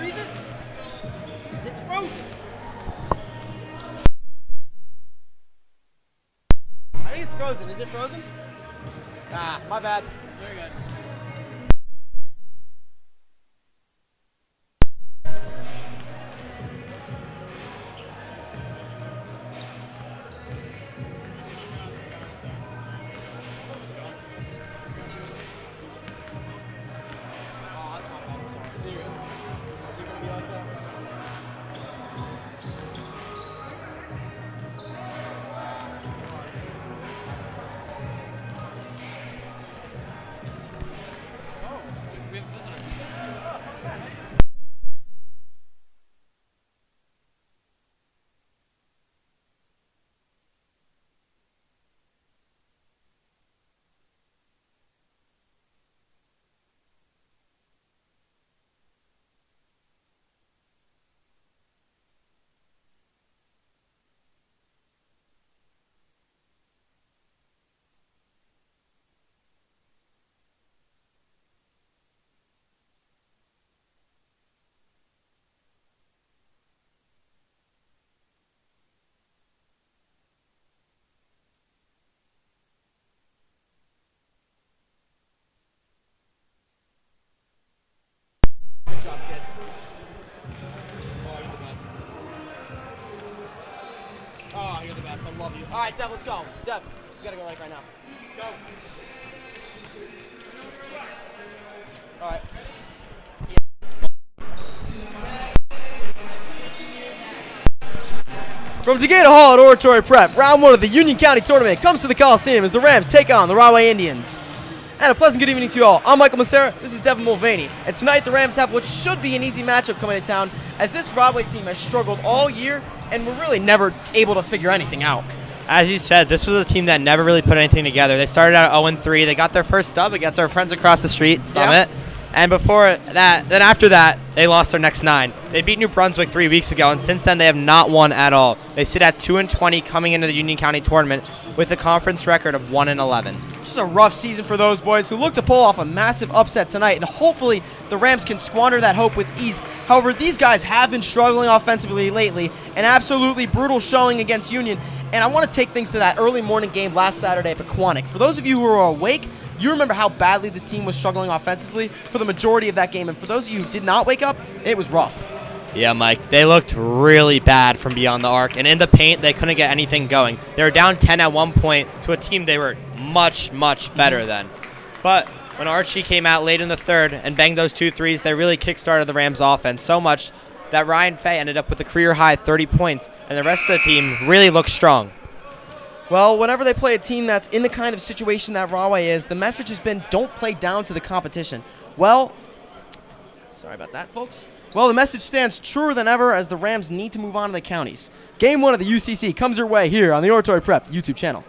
freeze it? It's frozen. I think it's frozen. Is it frozen? Ah, my bad. Very good. Good job, kid. Oh, you're the best. Oh, you're the best. I love you. All right, Dev, let's go. Dev, we gotta go right now. Go. All right. From Decatur Hall at Oratory Prep, round one of the Union County Tournament comes to the Coliseum as the Rams take on the Rahway Indians. And a pleasant good evening to you all. I'm Michael Massera, this is Devin Mulvaney, and tonight the Rams have what should be an easy matchup coming to town, as this Rahway team has struggled all year and we're really never able to figure anything out. As you said, this was a team that never really put anything together. They started out 0-3. They got their first dub against our friends across the street, Summit. Yep. And before that, then after that, they lost their next 9. They beat New Brunswick 3 weeks ago, and since then they have not won at all. They sit at 2-20 coming into the Union County tournament with a conference record of 1-11. Just a rough season for those boys who look to pull off a massive upset tonight, and hopefully the Rams can squander that hope with ease. However, these guys have been struggling offensively lately, an absolutely brutal showing against Union, and I want to take things to that early morning game last Saturday at Pequannock. For those of you who are awake, you remember how badly this team was struggling offensively for the majority of that game, and for those of you who did not wake up, it was rough. Yeah, Mike, they looked really bad from beyond the arc, and in the paint, they couldn't get anything going. They were down 10 at one point to a team they were much, much better than. But when Archie came out late in the third and banged those 2 threes, they really kickstarted the Rams' offense so much that Ryan Fay ended up with a career-high 30 points, and the rest of the team really looked strong. Well, whenever they play a team that's in the kind of situation that Rahway is, the message has been don't play down to the competition. Well, sorry about that, folks. Well, the message stands truer than ever as the Rams need to move on to the counties. Game 1 of the UCC comes your way here on the Oratory Prep YouTube channel.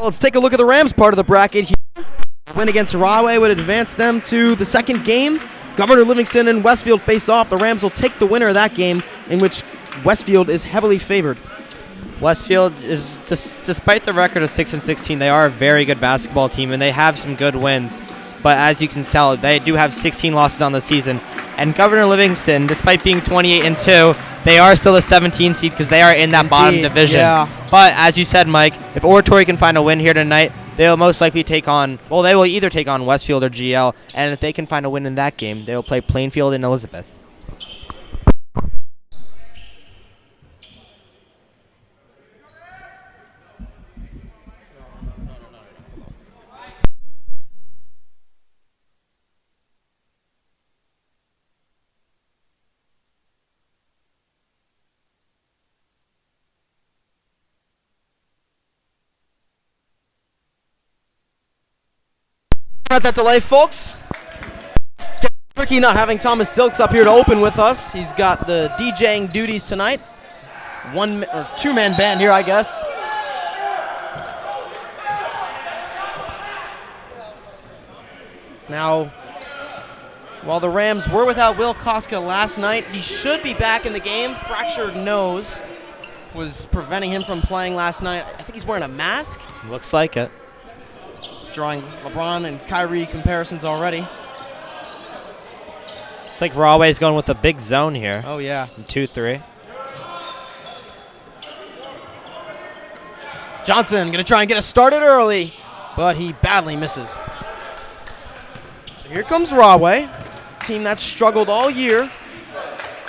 Let's take a look at the Rams part of the bracket here. Win against Rahway would advance them to the second game. Governor Livingston and Westfield face off. The Rams will take the winner of that game, in which Westfield is heavily favored. Westfield is, despite the record of 6-16, they are a very good basketball team, and they have some good wins. But as you can tell, they do have 16 losses on the season. And Governor Livingston, despite being 28-2, they are still a 17 seed because they are in that bottom division. Yeah. But as you said, Mike, if Oratory can find a win here tonight, they will most likely take on, well, they will either take on Westfield or GL. And if they can find a win in that game, they will play Plainfield and Elizabeth. About that delay, folks. It's tricky not having Thomas Dilks up here to open with us. He's got the DJing duties tonight. Two-man band here, I guess. Now, while the Rams were without Will Koska last night, he should be back in the game. Fractured nose was preventing him from playing last night. I think he's wearing a mask. Looks like it. Drawing LeBron and Kyrie comparisons already. Looks like Rahway's going with a big zone here. Oh, yeah. 2-3. Johnson going to try and get us started early, but he badly misses. So here comes Rahway, team that struggled all year.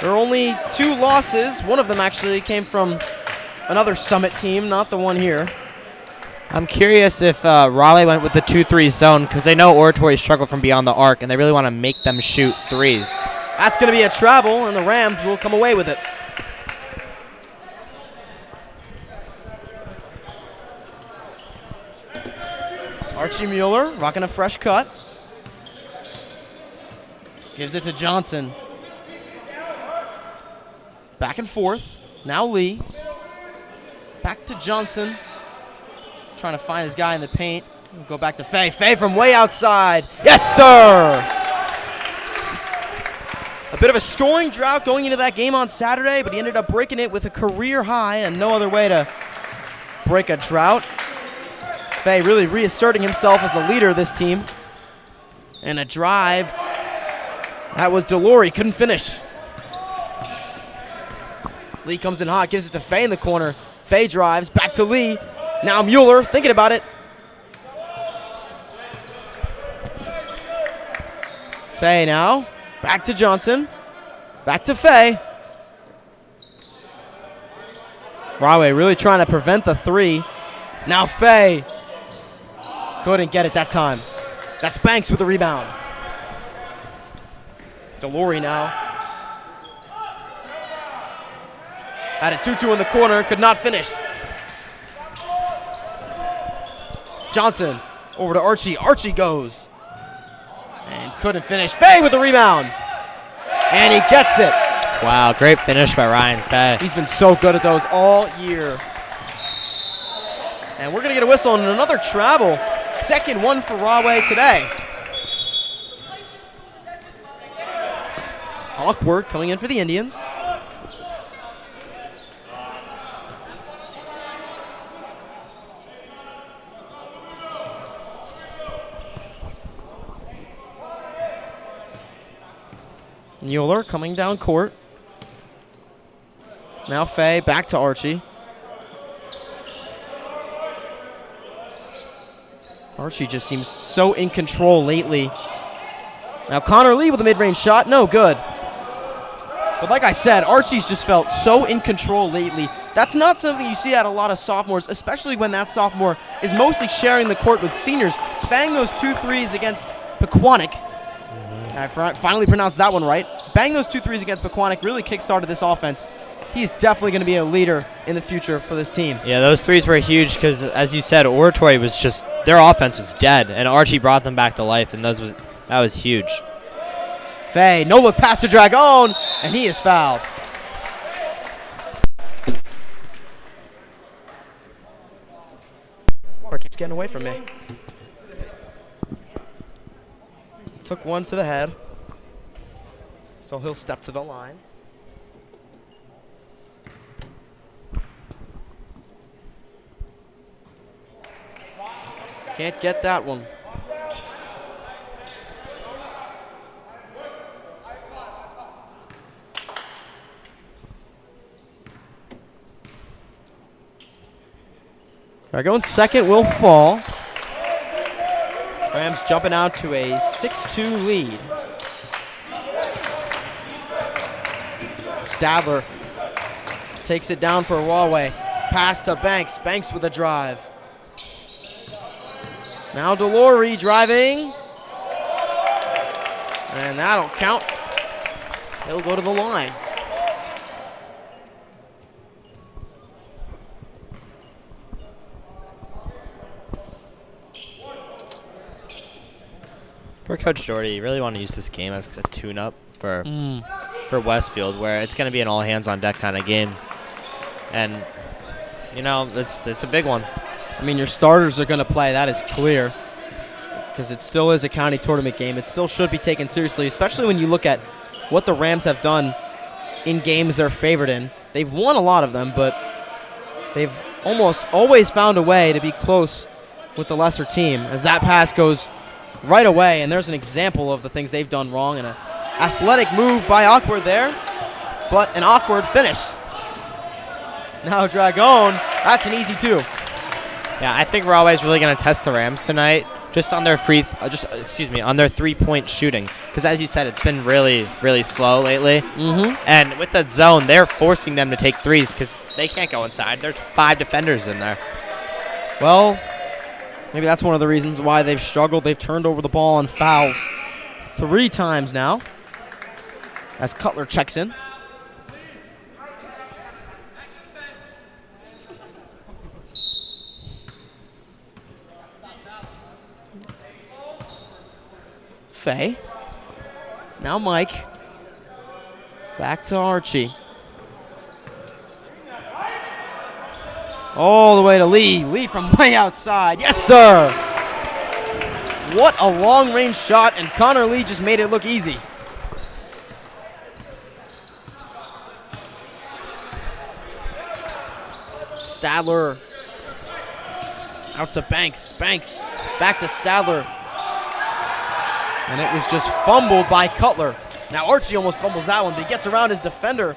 There are only 2 losses. One of them actually came from another Summit team, not the one here. I'm curious if Rahway went with the 2-3 zone because they know Oratory struggled from beyond the arc, and they really want to make them shoot threes. That's going to be a travel, and the Rams will come away with it. Archie Mueller rocking a fresh cut. Gives it to Johnson. Back and forth. Now Lee. Back to Johnson. Trying to find his guy in the paint. Go back to Faye. Faye from way outside. Yes, sir! A bit of a scoring drought going into that game on Saturday, but he ended up breaking it with a career high, and no other way to break a drought. Faye really reasserting himself as the leader of this team. And a drive. That was Delory. Couldn't finish. Lee comes in hot. Gives it to Faye in the corner. Faye drives. Back to Lee. Now Mueller thinking about it. Faye now. Back to Johnson. Back to Faye. Rahway really trying to prevent the 3. Now Faye. Couldn't get it that time. That's Banks with the rebound. Delory now. Had a 2-2 in the corner. Could not finish. Johnson over to Archie. Archie goes. And couldn't finish. Faye with the rebound. And he gets it. Wow, great finish by Ryan Faye. He's been so good at those all year. And we're going to get a whistle on another travel. Second one for Rahway today. Awkward coming in for the Indians. Mueller coming down court. Now Faye back to Archie. Archie just seems so in control lately. Now Connor Lee with a mid-range shot. No good. But like I said, Archie's just felt so in control lately. That's not something you see at a lot of sophomores, especially when that sophomore is mostly sharing the court with seniors. Bang those 2 threes against Pequannock. I finally pronounced that one right. Bang those 2 threes against Pequannock really kick-started this offense. He's definitely going to be a leader in the future for this team. Yeah, those threes were huge because, as you said, Oratory was just, their offense was dead, and Archie brought them back to life, and that was huge. Faye, no-look pass to Dragon, and he is fouled. It's getting away from me. Took one to the head. So he'll step to the line. Can't get that one. Going second will fall. Rams jumping out to a 6-2 lead. Stadler takes it down for Rahway. Pass to Banks. Banks with a drive. Now Delory driving. And that'll count. He'll go to the line. For Coach Doherty, you really want to use this game as a tune-up for Westfield, where it's going to be an all-hands-on-deck kind of game. And, you know, it's a big one. I mean, your starters are going to play. That is clear. Because it still is a county tournament game. It still should be taken seriously, especially when you look at what the Rams have done in games they're favored in. They've won a lot of them, but they've almost always found a way to be close with the lesser team, as that pass goes right away, and there's an example of the things they've done wrong, and an athletic move by Awkward there, but an awkward finish. Now Dragon, that's an easy two. Yeah, I think Rahway's really going to test the Rams tonight, just on their on their three-point shooting, because as you said, it's been really, really slow lately. And with that zone, they're forcing them to take threes because they can't go inside. There's 5 defenders in there. Well, maybe that's one of the reasons why they've struggled. They've turned over the ball on fouls 3 times now, as Cutler checks in. Fay. Now Mike. Back to Archie. All the way to Lee. Lee from way outside. Yes, sir. What a long-range shot, and Connor Lee just made it look easy. Stadler out to Banks. Banks back to Stadler. And it was just fumbled by Cutler. Now Archie almost fumbles that one, but he gets around his defender.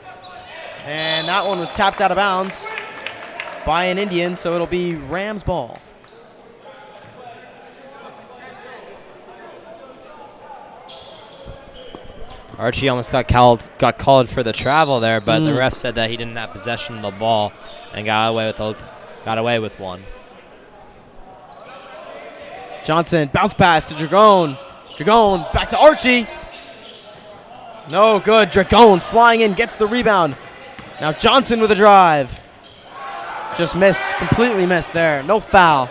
And that one was tapped out of bounds by an Indian, so it'll be Rams ball. Archie almost got called for the travel there, but the ref said that he didn't have possession of the ball and got away with one. Johnson, bounce pass to Dragon. Dragon back to Archie. No good. Dragon flying in, gets the rebound. Now Johnson with a drive. Just missed, completely missed there. No foul.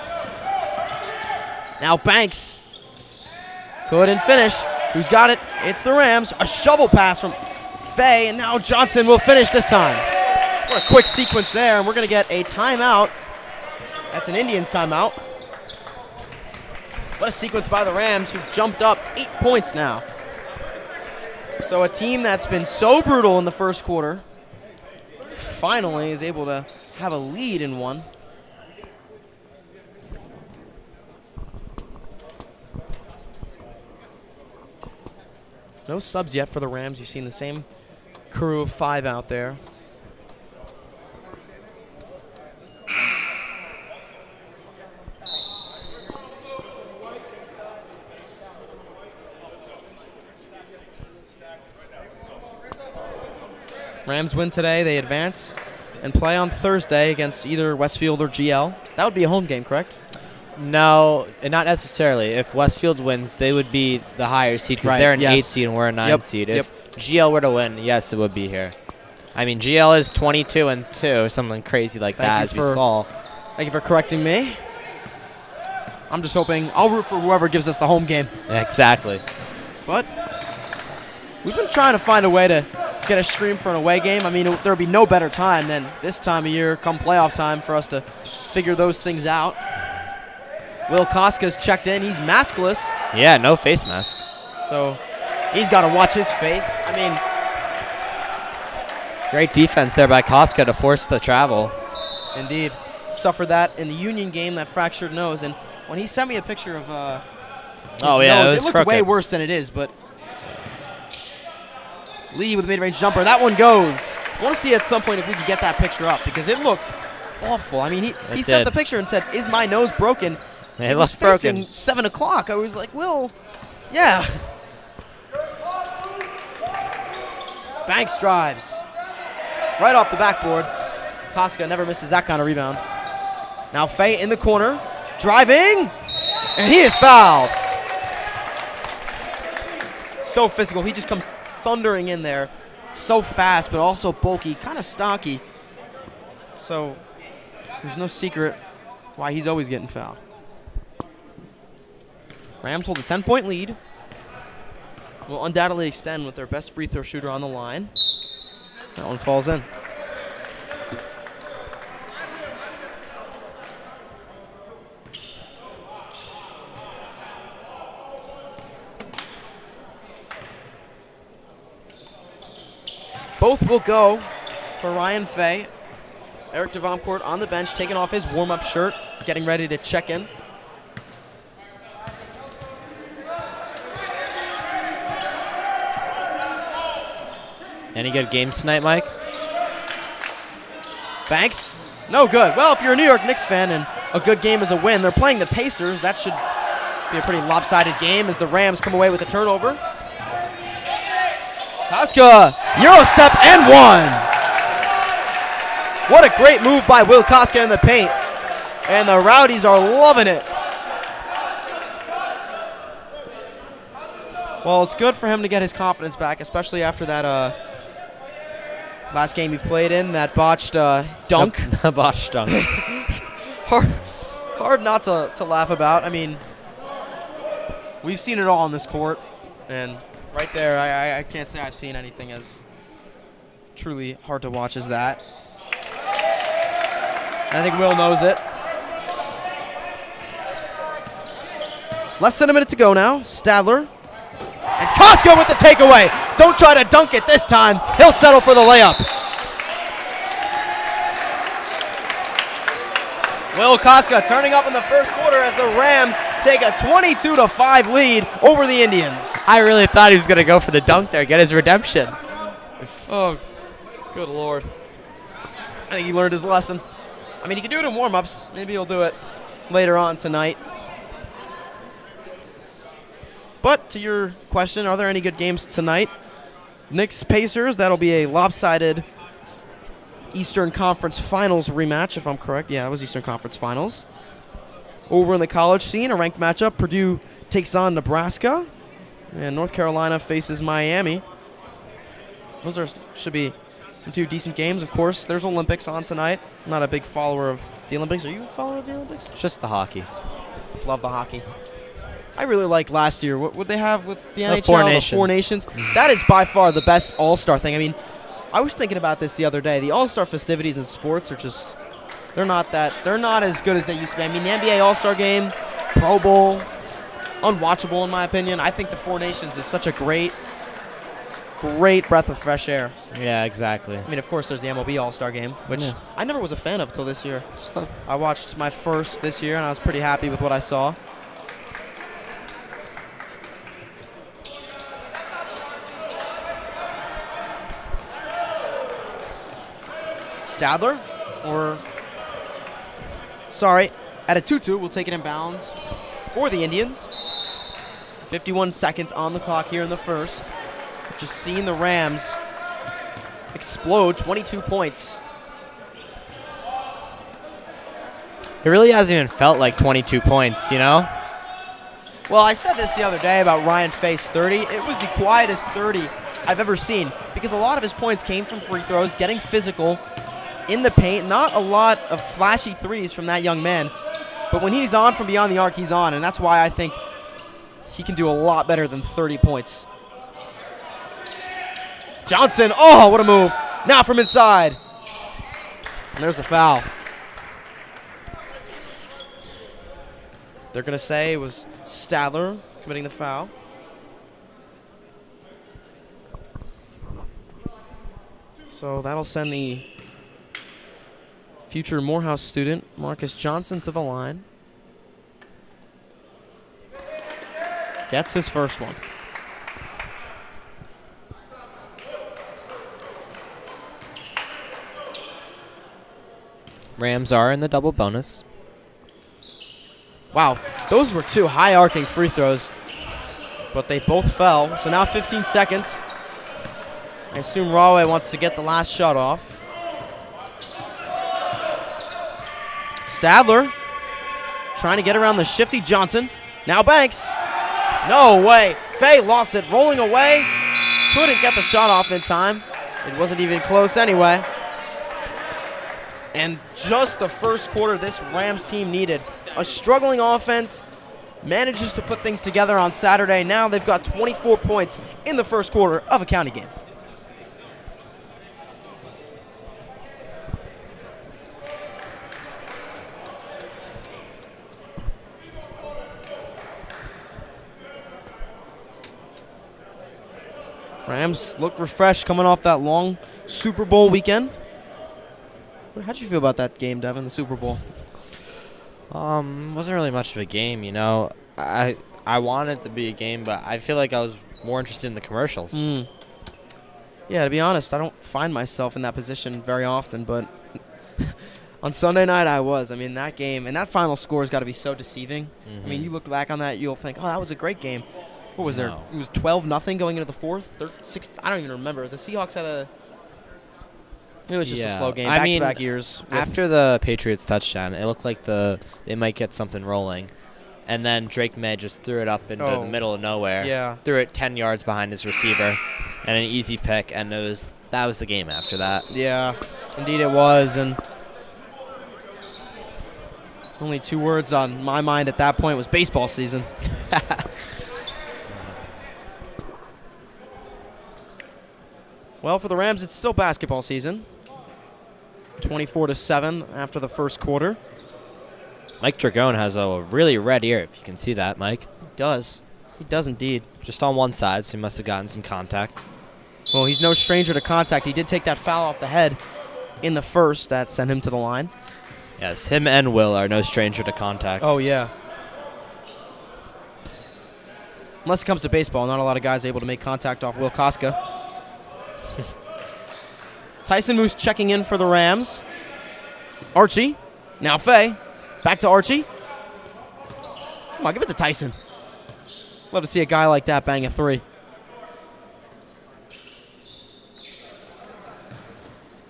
Now Banks. Couldn't finish. Who's got it? It's the Rams. A shovel pass from Fay, and now Johnson will finish this time. What a quick sequence there, and we're going to get a timeout. That's an Indians timeout. What a sequence by the Rams, who jumped up 8 points now. So a team that's been so brutal in the first quarter finally is able to have a lead in one. No subs yet for the Rams. You've seen the same crew of 5 out there. Rams win today. They advance and play on Thursday against either Westfield or GL. That would be a home game, correct? No, not necessarily. If Westfield wins, they would be the higher seed because they're an 8 seed and we're a 9 seed. If GL were to win, yes, it would be here. I mean, GL is 22-2, something crazy like that, as we saw. Thank you for correcting me. I'm just hoping I'll root for whoever gives us the home game. Exactly. But we've been trying to find a way to get a stream for an away game. I mean, there would be no better time than this time of year, come playoff time, for us to figure those things out. Will Koska's checked in. He's maskless. Yeah, no face mask. So he's got to watch his face. I mean, great defense there by Koska to force the travel. Indeed. Suffered that in the Union game, that fractured nose. And when he sent me a picture of his nose, it looked way worse than it is. But Lee with a mid-range jumper. That one goes. I want to see at some point if we could get that picture up because it looked awful. I mean, he sent the picture and said, "Is my nose broken?" It was broken. 7 o'clock. I was like, well, yeah. Banks drives. Right off the backboard. Koska never misses that kind of rebound. Now Faye in the corner. Driving. And he is fouled. So physical. He just comes thundering in there. So fast, but also bulky. Kind of stocky. So there's no secret why he's always getting fouled. Rams hold a 10-point lead. Will undoubtedly extend with their best free throw shooter on the line. That one falls in. Both will go for Ryan Faye. Eric Devoncourt on the bench, taking off his warm-up shirt, getting ready to check in. Any good games tonight, Mike? Banks, no good. Well, if you're a New York Knicks fan and a good game is a win, they're playing the Pacers. That should be a pretty lopsided game as the Rams come away with a turnover. Koska, Euro step and one. What a great move by Will Koska in the paint. And the Rowdies are loving it. Well, it's good for him to get his confidence back, especially after that last game he played in, that botched dunk. The botched dunk. Hard not to laugh about. I mean, we've seen it all on this court. And right there, I can't say I've seen anything as truly hard to watch as that. And I think Will knows it. Less than a minute to go now. Stadler. And Koska with the takeaway. Don't try to dunk it this time. He'll settle for the layup. Will Koska turning up in the first quarter as the Rams take a 22-5 lead over the Indians. I really thought he was going to go for the dunk there, get his redemption. Oh, good Lord. I think he learned his lesson. I mean, he can do it in warm-ups. Maybe he'll do it later on tonight. But to your question, are there any good games tonight? Knicks Pacers, that'll be a lopsided Eastern Conference Finals rematch, if I'm correct. Yeah, it was Eastern Conference Finals. Over in the college scene, a ranked matchup. Purdue takes on Nebraska, and North Carolina faces Miami. Those should be some two decent games. Of course, there's Olympics on tonight. I'm not a big follower of the Olympics. Are you a follower of the Olympics? Just the hockey. Love the hockey. I really liked last year. What would they have with the NHL? The Four Nations. That is by far the best All-Star thing. I mean, I was thinking about this the other day. The All-Star festivities in sports are just, they're not as good as they used to be. I mean, the NBA All-Star Game, Pro Bowl, unwatchable in my opinion. I think the Four Nations is such a great breath of fresh air. Yeah, exactly. I mean, of course, there's the MLB All-Star Game, which I never was a fan of until this year. I watched my first this year, and I was pretty happy with what I saw. Stadler, Adetotu will take it in bounds for the Indians. 51 seconds on the clock here in the first. Just seeing the Rams explode, 22 points. It really hasn't even felt like 22 points, you know? Well, I said this the other day about Ryan Faye's 30. It was the quietest 30 I've ever seen because a lot of his points came from free throws, getting physical in the paint. Not a lot of flashy threes from that young man. But when he's on from beyond the arc, he's on. And that's why I think he can do a lot better than 30 points. Johnson, oh, what a move. Now from inside. And there's the foul. They're going to say it was Stadler committing the foul. So that'll send the future Morehouse student, Marcus Johnson, to the line. Gets his first one. Rams are in the double bonus. Wow, those were two high arcing free throws, but they both fell. So now 15 seconds. I assume Rahway wants to get the last shot off. Stadler trying to get around the shifty Johnson. Now Banks. No way. Fay lost it, rolling away. Couldn't get the shot off in time. It wasn't even close anyway. And just the first quarter this Rams team needed. A struggling offense manages to put things together on Saturday. Now they've got 24 points in the first quarter of a county game. Rams look refreshed coming off that long Super Bowl weekend. How'd you feel about that game, Devin, the Super Bowl? Wasn't really much of a game, you know. I wanted it to be a game, but I feel like I was more interested in the commercials. Yeah, to be honest, I don't find myself in that position very often, but on Sunday night I was. I mean, that game and that final score has got to be so deceiving. I mean, you look back on that, you'll think, oh, that was a great game. What was there? It was 12-0 going into the fourth, 6. I don't even remember. The Seahawks had a. It was just a slow game. Back-to-back years. After the Patriots touchdown, it looked like they might get something rolling, and then Drake May just threw it up into the middle of nowhere. Yeah. Threw it 10 yards behind his receiver, and an easy pick, and that was the game after that. Yeah, indeed it was, and only 2 words on my mind at that point was baseball season. Well, for the Rams, it's still basketball season. 24-7 after the first quarter. Mike Dragone has a really red ear, if you can see that, Mike. He does. He does indeed. Just on one side, so he must have gotten some contact. Well, he's no stranger to contact. He did take that foul off the head in the first that sent him to the line. Yes, him and Will are no stranger to contact. Oh, yeah. Unless it comes to baseball, not a lot of guys are able to make contact off Will Koska. Tyson Moose checking in for the Rams. Archie. Now Fay. Back to Archie. Come on, give it to Tyson. Love to see a guy like that bang a 3.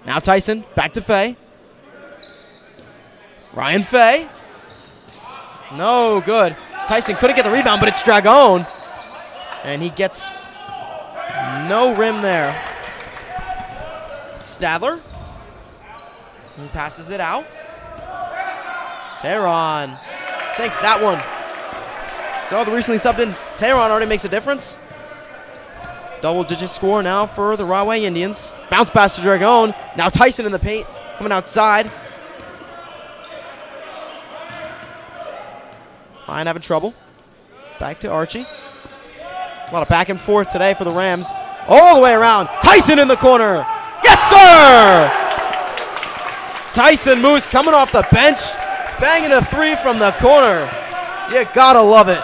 Now Tyson. Back to Fay. Ryan Fay. No good. Tyson couldn't get the rebound, but it's Dragone. And he gets no rim there. Stadler. He passes it out. Tehran sinks that one. So the recently subbed in Tehran already makes a difference. Double-digit score now for the Rahway Indians. Bounce pass to Dragone. Now Tyson in the paint, coming outside. Ryan having trouble. Back to Archie. A lot of back and forth today for the Rams. All the way around. Tyson in the corner. Yes, sir! Tyson Moose coming off the bench, banging a 3 from the corner. You gotta love it.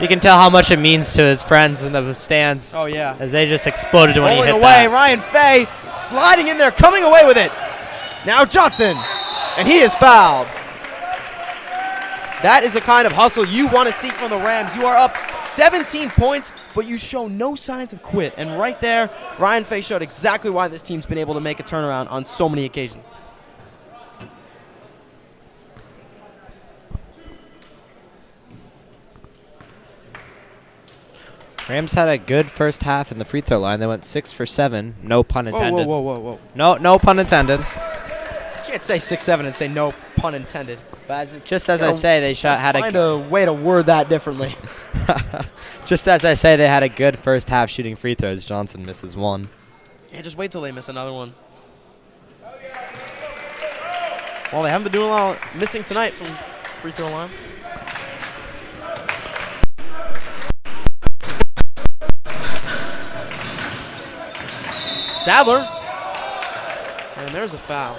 You can tell how much it means to his friends in the stands. Oh, yeah. As they just exploded when he hit away, that. Ryan Fay sliding in there, coming away with it. Now Johnson, and he is fouled. That is the kind of hustle you want to see from the Rams. You are up 17 points, but you show no signs of quit. And right there, Ryan Fay showed exactly why this team's been able to make a turnaround on so many occasions. Rams had a good first half in the free throw line. They went 6 for 7. No pun intended. Whoa. No pun intended. You can't say 6-7 and say no pun intended. But just as I say, they had a way to word that differently. Just as I say, they had a good first half shooting free throws. Johnson misses 1. Yeah, just wait till they miss another one. Well, they haven't been doing a lot of missing tonight from free throw line. Stadler. And there's a foul.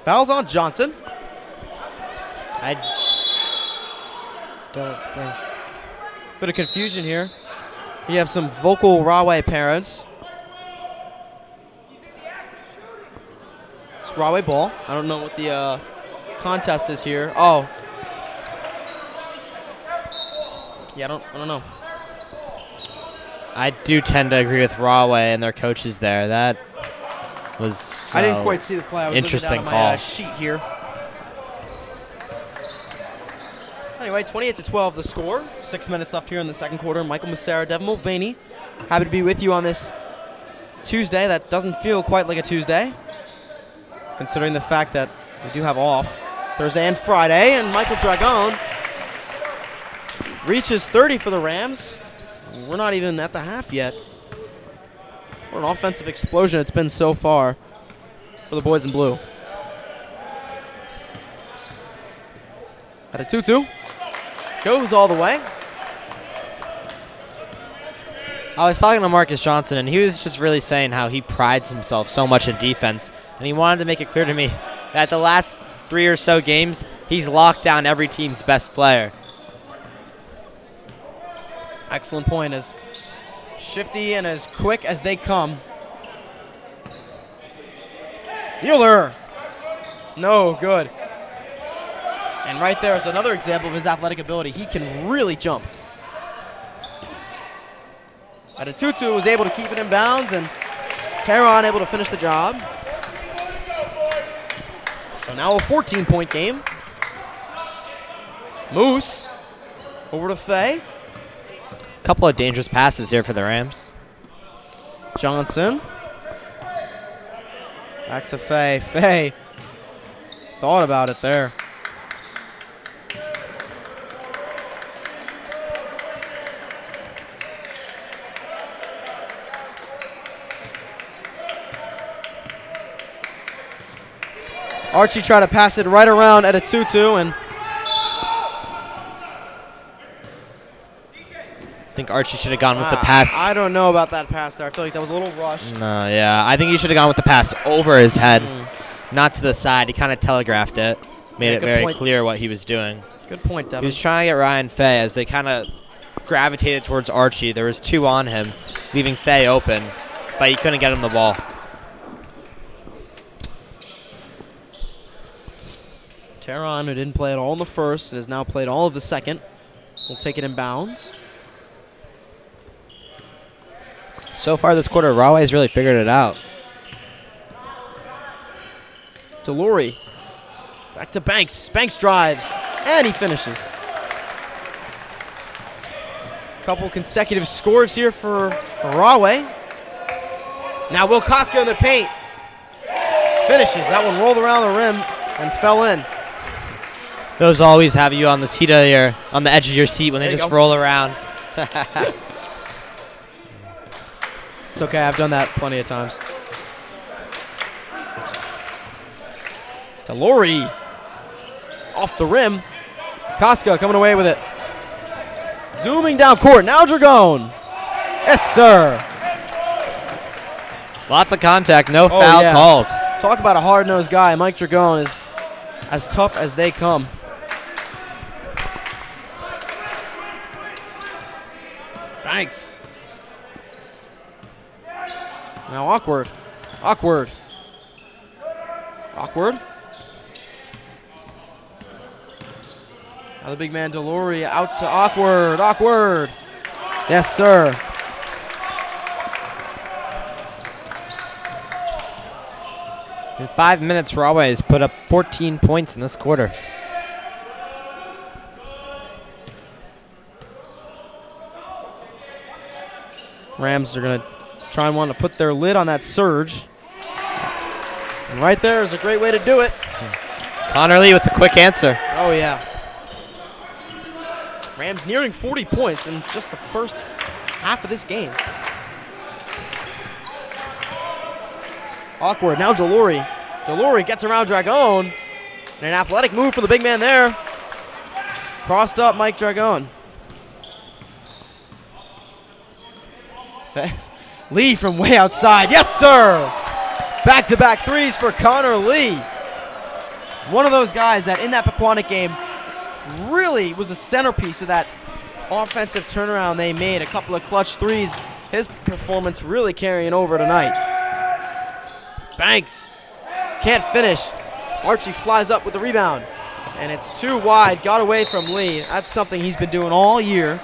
Foul's on Johnson. I don't think. Bit of confusion here. You have some vocal Rahway parents. It's Rahway ball. I don't know what the contest is here. Oh. Yeah, I don't know. I do tend to agree with Rahway and their coaches there. That was I didn't quite see the play. I was interesting looking down call. at my sheet here. Anyway, 28-12 the score. 6 minutes left here in the second quarter. Michael Massera, Devin Mulvaney. Happy to be with you on this Tuesday that doesn't feel quite like a Tuesday, considering the fact that we do have off Thursday and Friday. And Michael Dragon reaches 30 for the Rams. We're not even at the half yet. What an offensive explosion it's been so far for the boys in blue. At a 2-2. Goes all the way. I was talking to Marcus Johnson, and he was just really saying how he prides himself so much in defense. And he wanted to make it clear to me that the last 3 or so games, he's locked down every team's best player. Excellent point. As shifty and as quick as they come. Mueller. No good. And right there is another example of his athletic ability. He can really jump. At a 2-2, was able to keep it in bounds, and Tehran able to finish the job. So now a 14-point game. Moose over to Fay. Couple of dangerous passes here for the Rams. Johnson. Back to Fay. Fay thought about it there. Archie tried to pass it right around at a 2-2, and I think Archie should have gone with the pass. I don't know about that pass there. I feel like that was a little rushed. No, yeah. I think he should have gone with the pass over his head, not to the side. He kind of telegraphed it, made it very clear what he was doing. Good point, Devin. He was trying to get Ryan Fay as they kind of gravitated towards Archie. There was 2 on him, leaving Fay open, but he couldn't get him the ball. Tehran, who didn't play at all in the first and has now played all of the second, will take it in bounds. So far this quarter, Rahway's really figured it out. Delory. Back to Banks. Banks drives, and he finishes. Couple consecutive scores here for Rahway. Now Will Koska in the paint. Finishes. That one rolled around the rim and fell in. Those always have you on the seat of your, on the edge of your seat when they just roll around. It's okay, I've done that plenty of times. Delory off the rim. Koska coming away with it. Zooming down court, now Dragon. Yes, sir. Lots of contact, no foul called. Talk about a hard-nosed guy. Mike Dragon is as tough as they come. Banks. Now awkward. Awkward. Awkward. Now the big man Delory out to awkward. Awkward. Yes, sir. In 5 minutes, Rahway has put up 14 points in this quarter. Rams are going to try and want to put their lid on that surge. And right there is a great way to do it. Connor Lee with the quick answer. Oh, yeah. Rams nearing 40 points in just the first half of this game. Awkward. Now Delory. Delory gets around Dragon. And an athletic move for the big man there. Crossed up Mike Dragon. Lee from way outside. Yes, sir. Back-to-back threes for Connor Lee. One of those guys that in that Pequannock game really was a centerpiece of that offensive turnaround they made. A couple of clutch threes. His performance really carrying over tonight. Banks can't finish. Archie flies up with the rebound. And it's too wide. Got away from Lee. That's something he's been doing all year.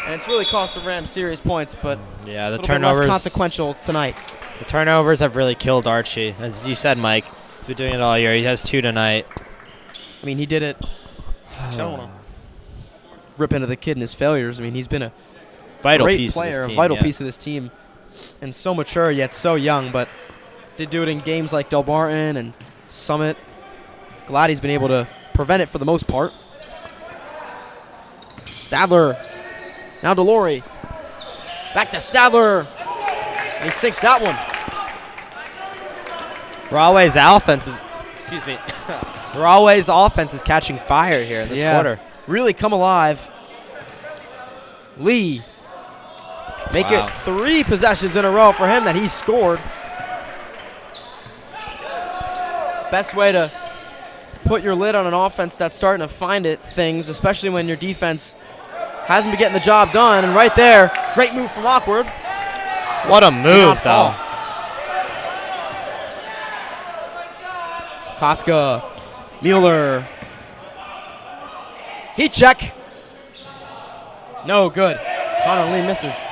And it's really cost the Rams serious points, but yeah, the a little turnovers bit less consequential tonight. The turnovers have really killed Archie. As you said, Mike, he's been doing it all year. He has 2 tonight. I mean, he did it. I don't want to rip into the kid and his failures. I mean, he's been a vital great piece player, of this team, a vital piece of this team, and so mature yet so young, but did do it in games like Del Barton and Summit. Glad he's been able to prevent it for the most part. Stadler. Now Delory. Back to Stadler. And he sinks that one. Rahway's offense is, Rahway's offense is catching fire here in this quarter. Really come alive. Lee. Make it 3 possessions in a row for him that he scored. Best way to put your lid on an offense that's starting to find things, especially when your defense hasn't been getting the job done. And right there, great move from Awkward. What a move, though. Koska, Mueller. Heat check. No good. Connor Lee misses.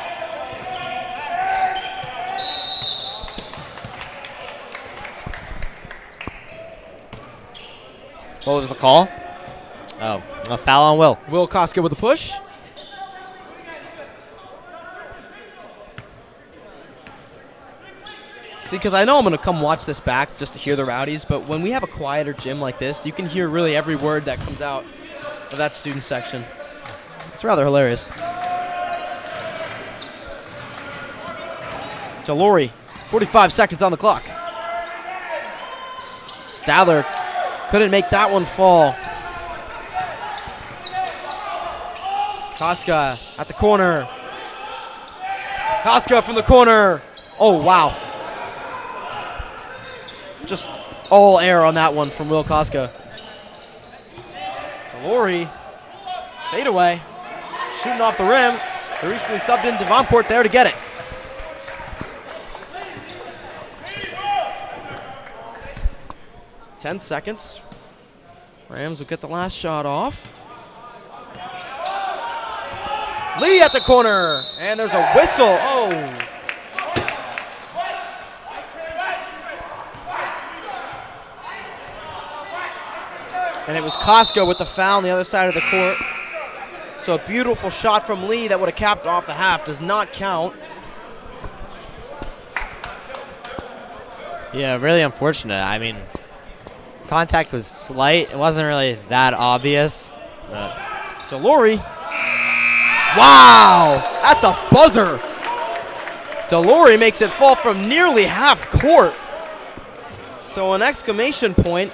What was the call? Oh, a foul on Will. Will Koska with a push. See, because I know I'm going to come watch this back just to hear the Rowdies, but when we have a quieter gym like this, you can hear really every word that comes out of that student section. It's rather hilarious. Delory, 45 seconds on the clock. Stadler couldn't make that one fall. Koska at the corner. Koska from the corner. Oh, wow. Just all air on that one from Will Koska. Delory, fade away. Shooting off the rim. They recently subbed in Devonport there to get it. Ten seconds. Rams will get the last shot off. Lee at the corner, and there's a whistle. Oh. And it was Koska with the foul on the other side of the court. So a beautiful shot from Lee that would have capped off the half. Does not count. Yeah, really unfortunate. I mean, contact was slight. It wasn't really that obvious. Delory. Wow! At the buzzer. Delory makes it fall from nearly half court. So an exclamation point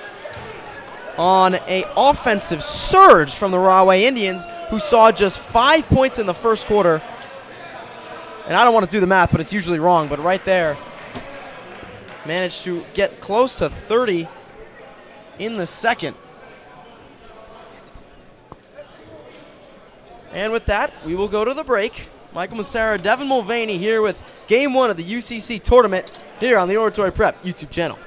on an offensive surge from the Rahway Indians, who saw just 5 points in the first quarter. And I don't want to do the math, but it's usually wrong. But right there, managed to get close to 30 in the second. And with that, we will go to the break. Michael Massara, Devin Mulvaney here with Game 1 of the UCC tournament here on the Oratory Prep YouTube channel.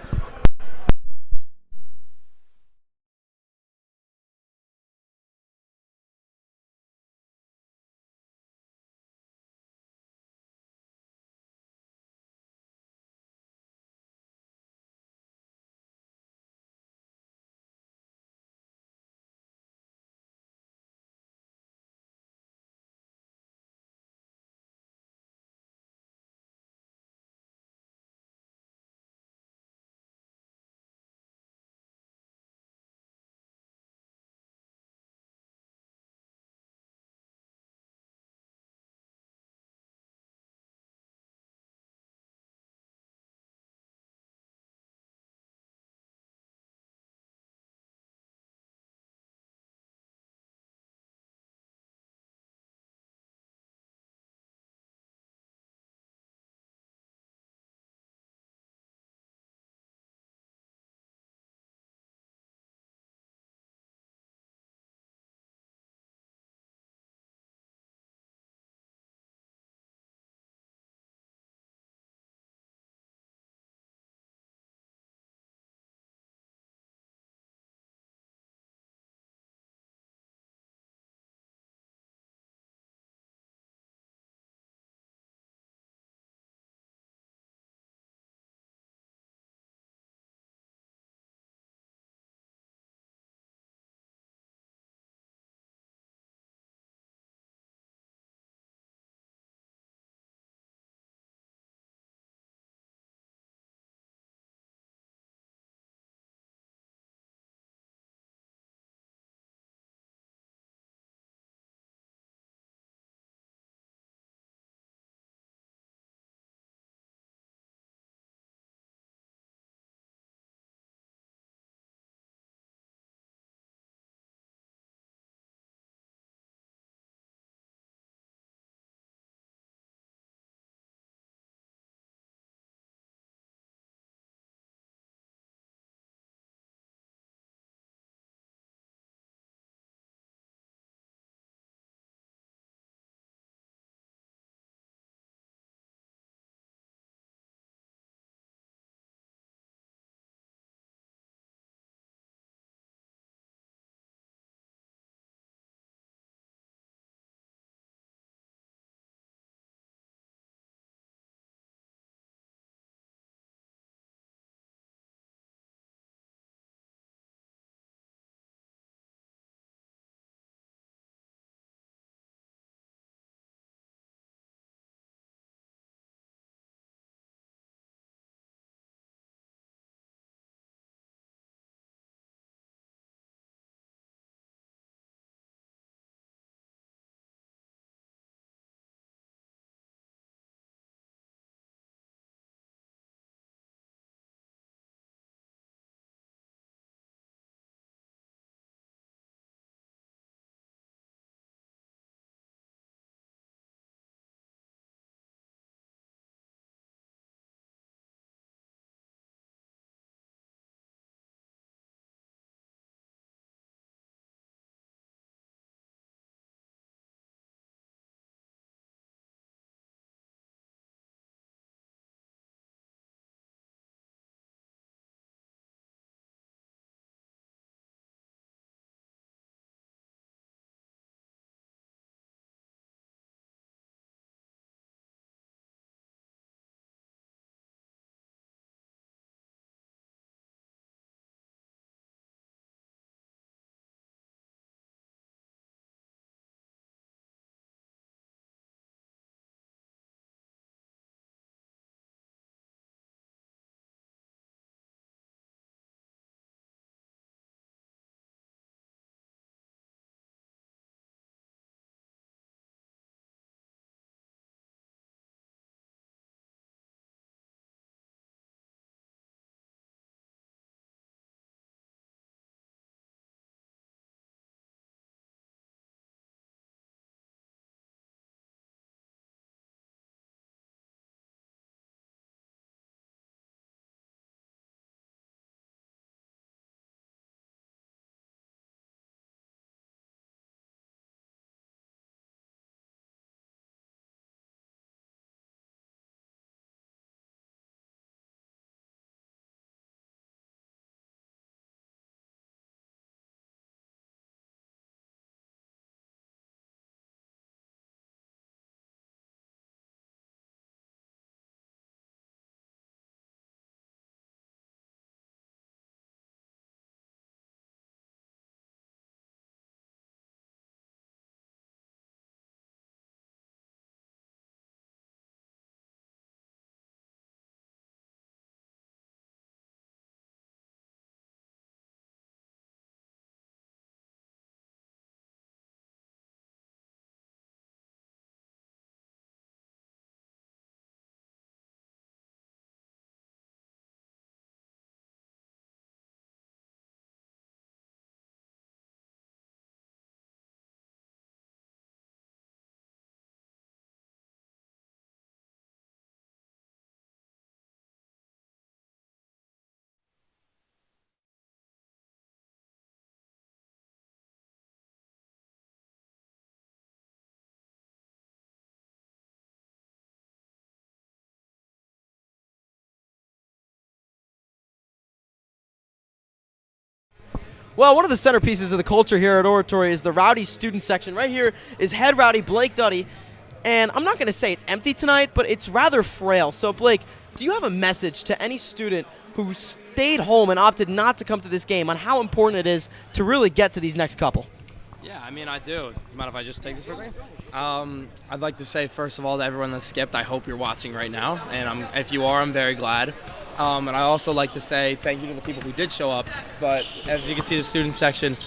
Well, one of the centerpieces of the culture here at Oratory is the rowdy student section. Right here is head rowdy Blake Duddy. And I'm not going to say it's empty tonight, but it's rather frail. So, Blake, do you have a message to any student who stayed home and opted not to come to this game on how important it is to really get to these next couple? Yeah, I mean, I do. You mind if I just take this for a second? I'd like to say, first of all, to everyone that skipped, I hope you're watching right now. And if you are, I'm very glad. And I also like to say thank you to the people who did show up. But as you can see, the student section,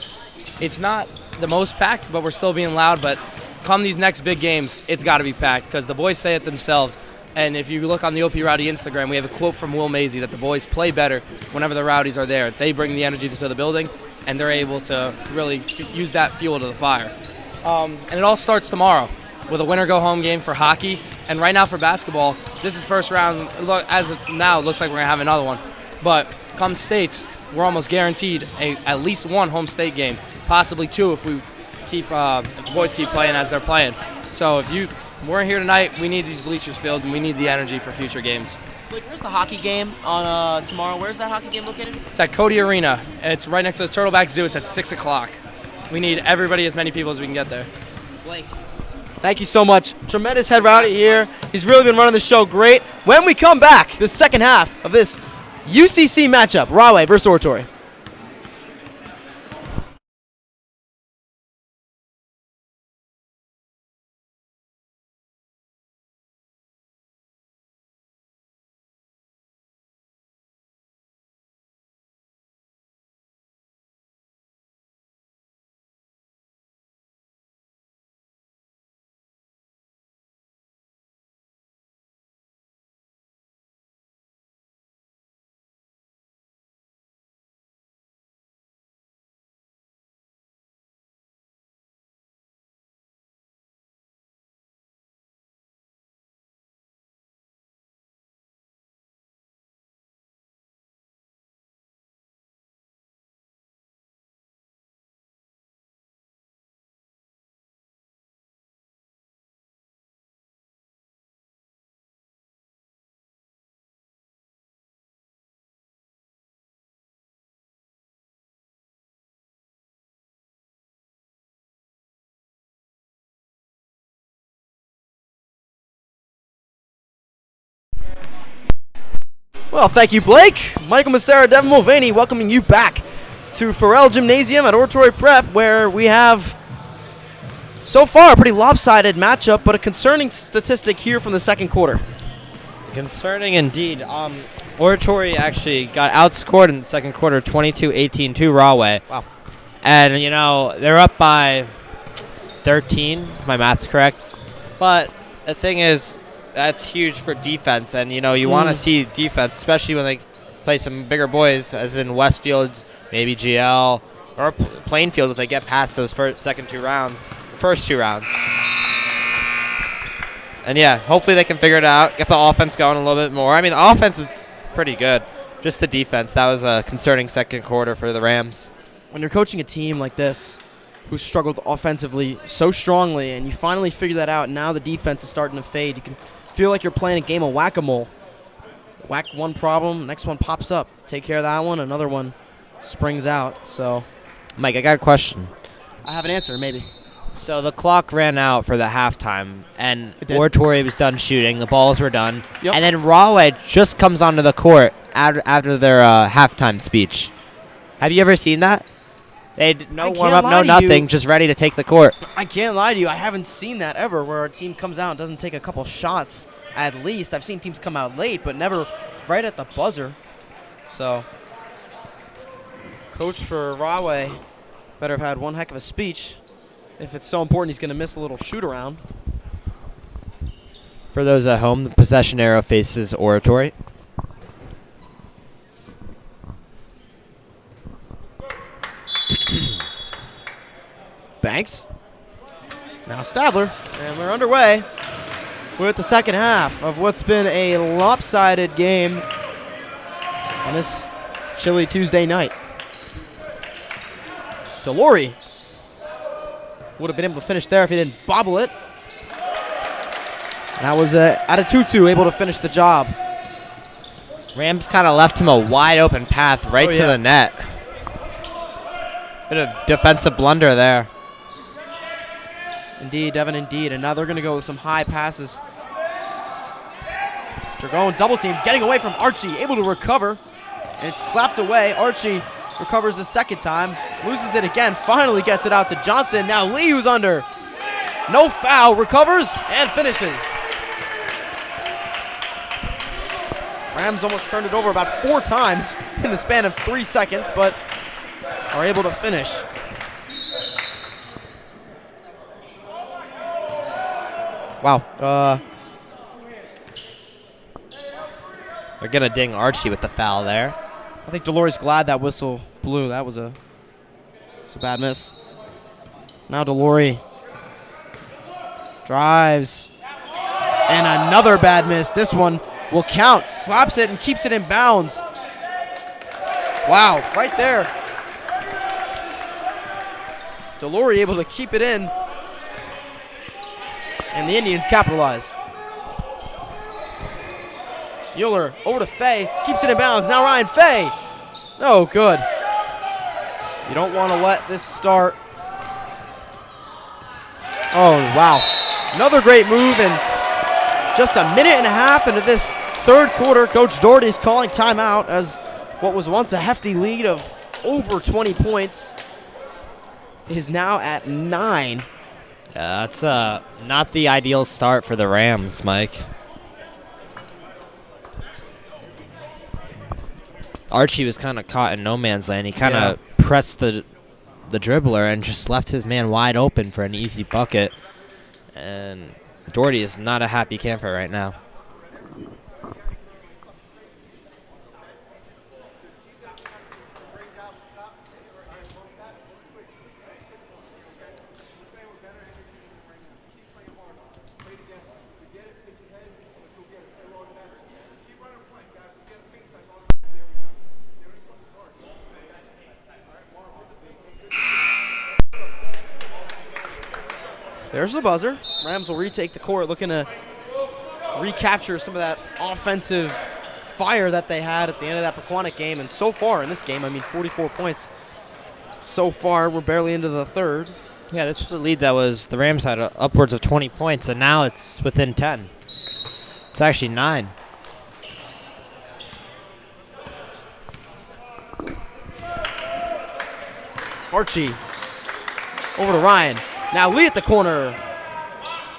it's not the most packed, but we're still being loud. But come these next big games, it's got to be packed because the boys say it themselves. And if you look on the OP Rowdy Instagram, we have a quote from Will Mazie that the boys play better whenever the Rowdies are there. They bring the energy to the building, and they're able to really use that fuel to the fire. And it all starts tomorrow with a winner-go-home game for hockey. And right now for basketball, this is first round. As of now, it looks like we're going to have another one. But come states, we're almost guaranteed at least one home state game, possibly two if if the boys keep playing as they're playing. So if we're here tonight, we need these bleachers filled, and we need the energy for future games. Blake, where's the hockey game on tomorrow? Where's that hockey game located? It's at Cody Arena. It's right next to the Turtleback Zoo. It's at 6 o'clock. We need everybody, as many people as we can get there. Blake, thank you so much. Tremendous head rowdy here. He's really been running the show great. When we come back, the second half of this UCC matchup, Rahway versus Oratory. Well, thank you, Blake. Michael Massera, Devin Mulvaney welcoming you back to Farrell Gymnasium at Oratory Prep, where we have, so far, a pretty lopsided matchup, but a concerning statistic here from the second quarter. Concerning indeed. Oratory actually got outscored in the second quarter, 22-18 to Rahway. Wow. And, they're up by 13, if my math's correct. But the thing is, that's huge for defense. And, you want to see defense, especially when they play some bigger boys, as in Westfield, maybe GL, or Plainfield if they get past those first two rounds. And, yeah, hopefully they can figure it out, get the offense going a little bit more. I mean, the offense is pretty good. Just the defense. That was a concerning second quarter for the Rams. When you're coaching a team like this, who struggled offensively so strongly, and you finally figure that out, and now the defense is starting to fade, you can feel like you're playing a game of whack-a-mole. Whack one problem, next one pops up. Take care of that one, another one springs out. So, Mike, I got a question. I have an answer, maybe. So the clock ran out for the halftime, and Oratory was done shooting. The balls were done. Yep. And then Rahway just comes onto the court after their halftime speech. Have you ever seen that? They had no warm-up, no nothing, just ready to take the court. I can't lie to you. I haven't seen that ever, where a team comes out and doesn't take a couple shots at least. I've seen teams come out late, but never right at the buzzer. So, coach for Rahway better have had one heck of a speech. If it's so important, he's going to miss a little shoot-around. For those at home, the possession arrow faces Oratory. Banks. Now Stadler. And we're underway. We're at the second half of what's been a lopsided game on this chilly Tuesday night. Delory would have been able to finish there if he didn't bobble it. That was Adatutu able to finish the job. Rams kind of left him a wide open path right to the net. Bit of defensive blunder there. Indeed, Devin, indeed. And now they're going to go with some high passes. Dragon double team, getting away from Archie, able to recover. And it's slapped away. Archie recovers the second time, loses it again, finally gets it out to Johnson. Now Lee, who's under. No foul, recovers and finishes. Rams almost turned it over about 4 times in the span of 3 seconds, but are able to finish. Wow. They're going to ding Archie with the foul there. I think Delory's glad that whistle blew. That was a bad miss. Now Delory drives. And another bad miss. This one will count. Slaps it and keeps it in bounds. Wow, right there. Delory able to keep it in. And the Indians capitalize. Euler over to Fay, keeps it in bounds. Now Ryan Fay. Oh, good. You don't want to let this start. Oh, wow. Another great move, and just a minute and a half into this third quarter, Coach Doherty's calling timeout as what was once a hefty lead of over 20 points is now at 9. Yeah, that's not the ideal start for the Rams, Mike. Archie was kind of caught in no man's land. He kind of pressed the dribbler and just left his man wide open for an easy bucket. And Doherty is not a happy camper right now. There's the buzzer. Rams will retake the court, looking to recapture some of that offensive fire that they had at the end of that Pequannock game. And so far in this game, I mean, 44 points. So far, we're barely into the third. Yeah, this was a lead that was the Rams had upwards of 20 points, and now it's within 10. It's actually 9. Archie over to Ryan. Now Lee at the corner.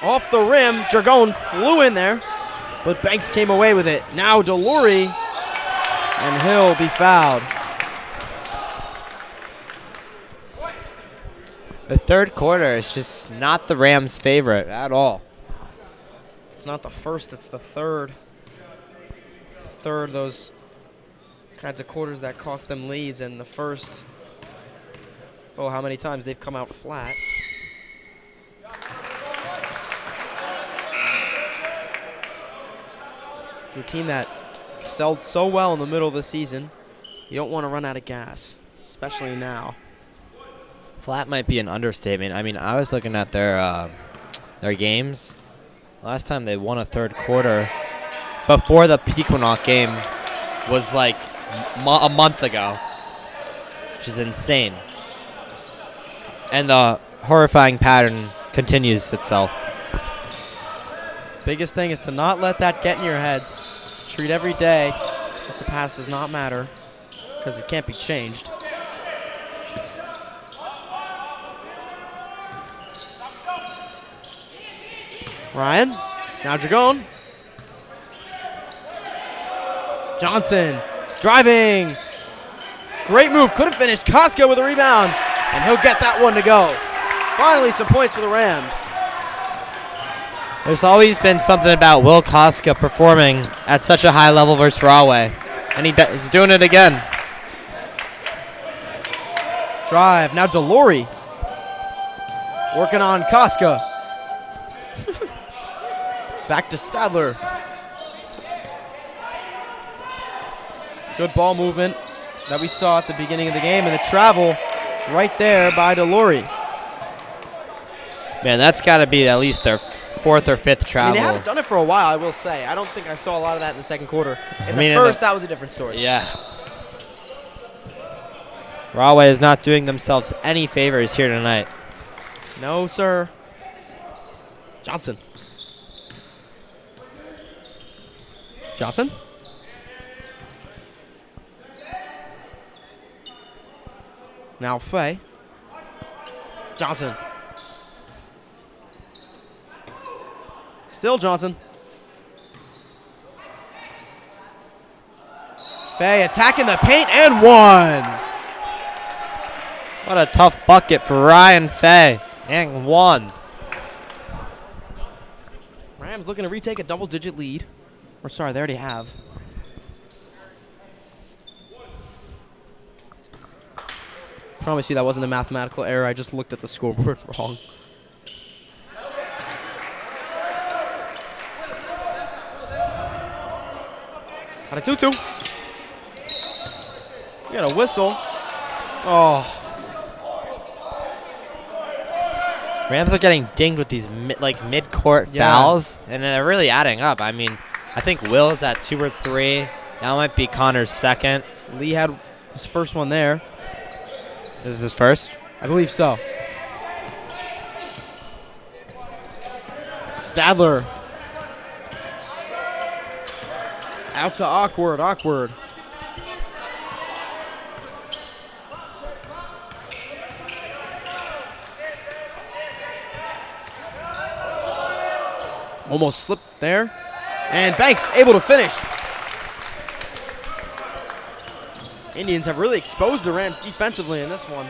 Off the rim. Jargon flew in there, but Banks came away with it. Now Delory, and he'll be fouled. The third quarter is just not the Rams' favorite at all. It's not the first, it's the third. The third, those kinds of quarters that cost them leads, and the first, oh, how many times they've come out flat. It's a team that excelled so well in the middle of the season. You don't want to run out of gas, especially now. Flat might be an understatement. I mean, I was looking at their games. Last time they won a third quarter before the Pequannock game was like a month ago, which is insane. And the horrifying pattern continues itself. Biggest thing is to not let that get in your heads. Treat every day that the past does not matter, because it can't be changed. Ryan, now Dragon. Johnson, driving. Great move, couldn't finish. Koska with a rebound, and he'll get that one to go. Finally, some points for the Rams. There's always been something about Will Koska performing at such a high level versus Rahway, and he's doing it again. Drive, now Delory. Working on Koska. Back to Stadler. Good ball movement that we saw at the beginning of the game, and the travel right there by Delory. Man, that's got to be at least their fourth or fifth travel. I mean, they haven't done it for a while, I will say. I don't think I saw a lot of that in the second quarter. In the first, that was a different story. Yeah. Rahway is not doing themselves any favors here tonight. No, sir. Johnson. Johnson. Now Fay. Johnson. Still Johnson. Fay attacking the paint and one. What a tough bucket for Ryan Fay. And one. Rams looking to retake a double-digit lead. Or sorry, they already have. Promise you that wasn't a mathematical error. I just looked at the scoreboard wrong. Got a 2-2. We got a whistle. Oh. Rams are getting dinged with these mid-court fouls, and they're really adding up. I mean, I think Will's at 2 or 3. That might be Connor's second. Lee had his first one there. This is his first? I believe so. Stadler. Out to Awkward. Awkward. Almost slipped there. And Banks able to finish. Indians have really exposed the Rams defensively in this one.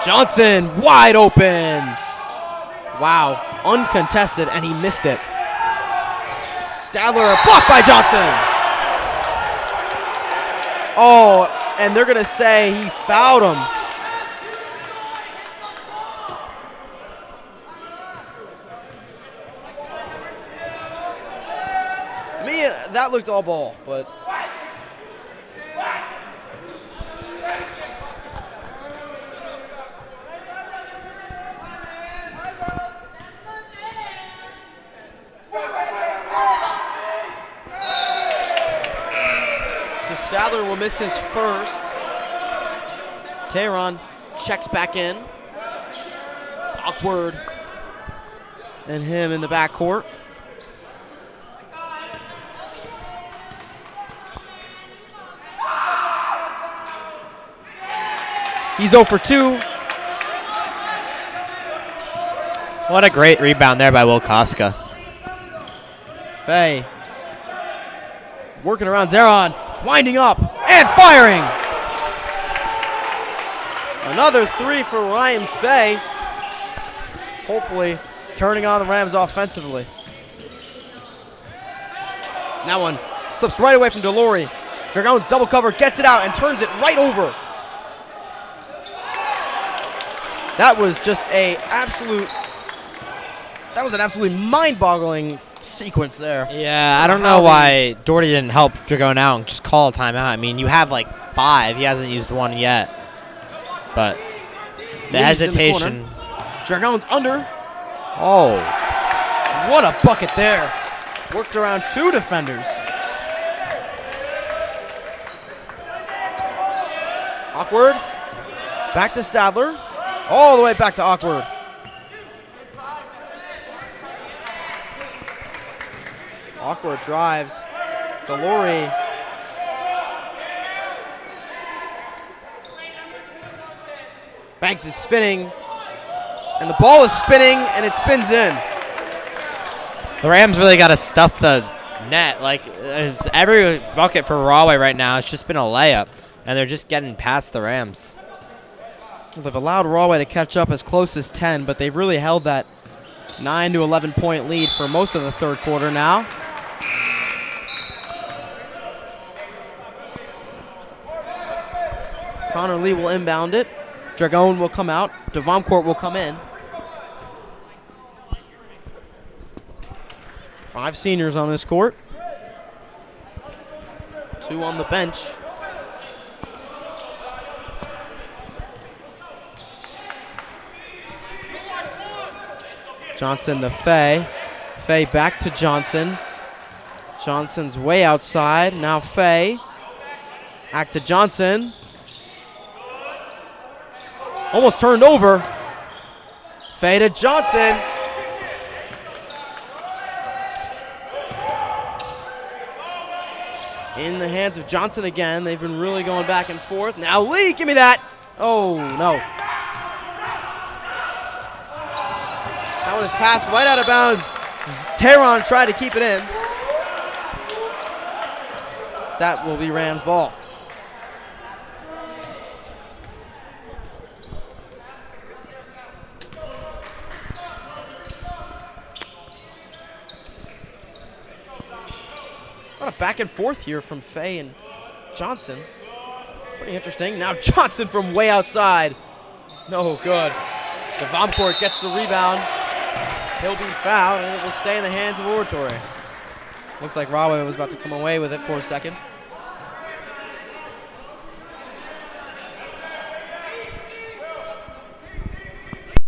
Johnson wide open. Wow, uncontested, and he missed it. Stadler blocked by Johnson. Oh, and they're gonna say he fouled him. To me, that looked all ball, but. So Stadler will miss his first. Tehran checks back in. Awkward. And him in the backcourt. He's 0 for 2. What a great rebound there by Will Koska. Fay working around Zeron, winding up and firing. Another 3 for Ryan Fay. Hopefully turning on the Rams offensively. That one slips right away from Delory. Dragones double cover, gets it out and turns it right over. That was just an absolutely mind-boggling sequence there. Yeah, I don't know why Doherty didn't help Dragon out and just call a timeout. I mean, you have like 5. He hasn't used one yet. But the hesitation. Dragon's under. Oh. What a bucket there. Worked around 2 defenders. Awkward. Back to Stadler. All the way back to Awkward. Awkward drives. Delory. Banks is spinning. And the ball is spinning, and it spins in. The Rams really got to stuff the net. Like, it's every bucket for Rahway right now, it's just been a layup. And they're just getting past the Rams. They've allowed Rahway to catch up as close as 10, but they've really held that 9 to 11 point lead for most of the third quarter now. Connor Lee will inbound it. Dragon will come out. Devoncourt will come in. 5 seniors on this court. 2 on the bench. Johnson to Fay. Fay back to Johnson. Johnson's way outside. Now Fay. Back to Johnson. Almost turned over. Fay to Johnson. In the hands of Johnson again. They've been really going back and forth. Now Lee, give me that. Oh, no. That one is passed right out of bounds. Tehran tried to keep it in. That will be Rams ball. What a back and forth here from Fay and Johnson. Pretty interesting. Now Johnson from way outside. No good. Devoncourt gets the rebound. He'll be fouled, and it will stay in the hands of Oratory. Looks like Rahway was about to come away with it for a second.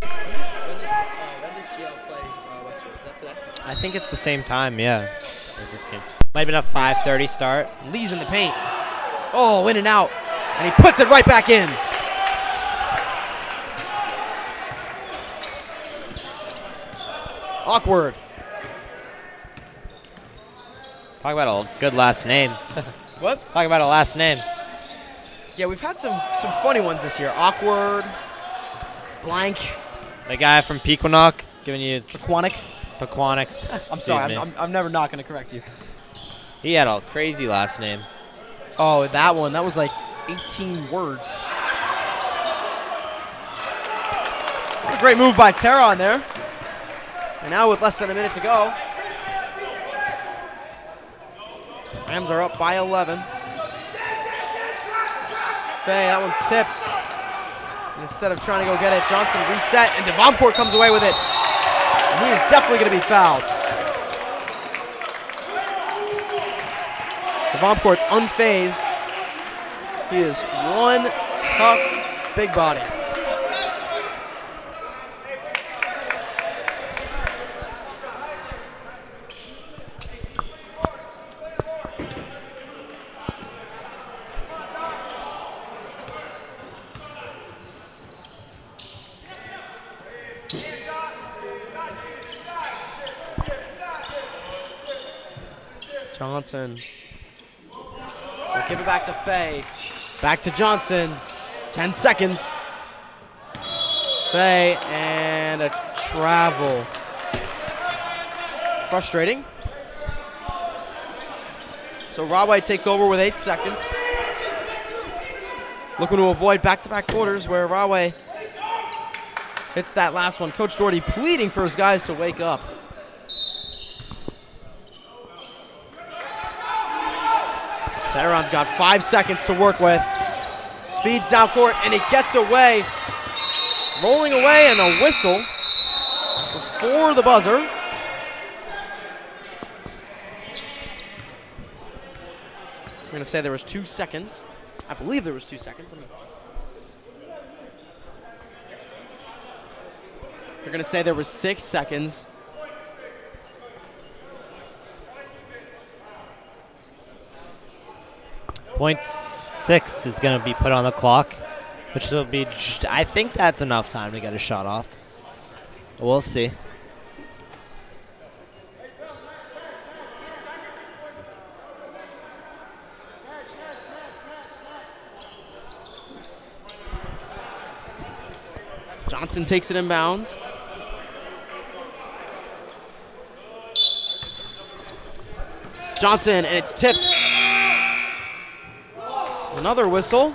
When does GL play Westford? Is that today? I think it's the same time, yeah. Where's this game? Might have been a 5:30 start. Lee's in the paint. Oh, in and out. And he puts it right back in. Awkward. Talk about a good last name. What? Talk about a last name. Yeah, we've had some funny ones this year. Awkward. Blank. The guy from Pequannock giving you Pequannock. Pequannock's. I'm sorry, I'm never not going to correct you. He had a crazy last name. Oh, that one. That was like 18 words. What a great move by Tehran there. And now with less than a minute to go, Rams are up by 11. Fay, that one's tipped. And instead of trying to go get it, Johnson reset, and Devoncourt comes away with it. And he is definitely going to be fouled. Devoncourt's unfazed. He is one tough big body. Johnson. We'll give it back to Fay. Back to Johnson. 10 seconds. Fay and a travel. Frustrating. So Rahway takes over with 8 seconds. Looking to avoid back-to-back quarters where Rahway hits that last one. Coach Doherty pleading for his guys to wake up. Tehran's got 5 seconds to work with. Speeds down court, and he gets away. Rolling away, and a whistle before the buzzer. We're going to say there was 2 seconds. I believe there was 2 seconds. We're going to say there was 6 seconds. .6 is going to be put on the clock, which will be, I think that's enough time to get a shot off. We'll see. Johnson takes it inbounds. Johnson, and it's tipped. Another whistle.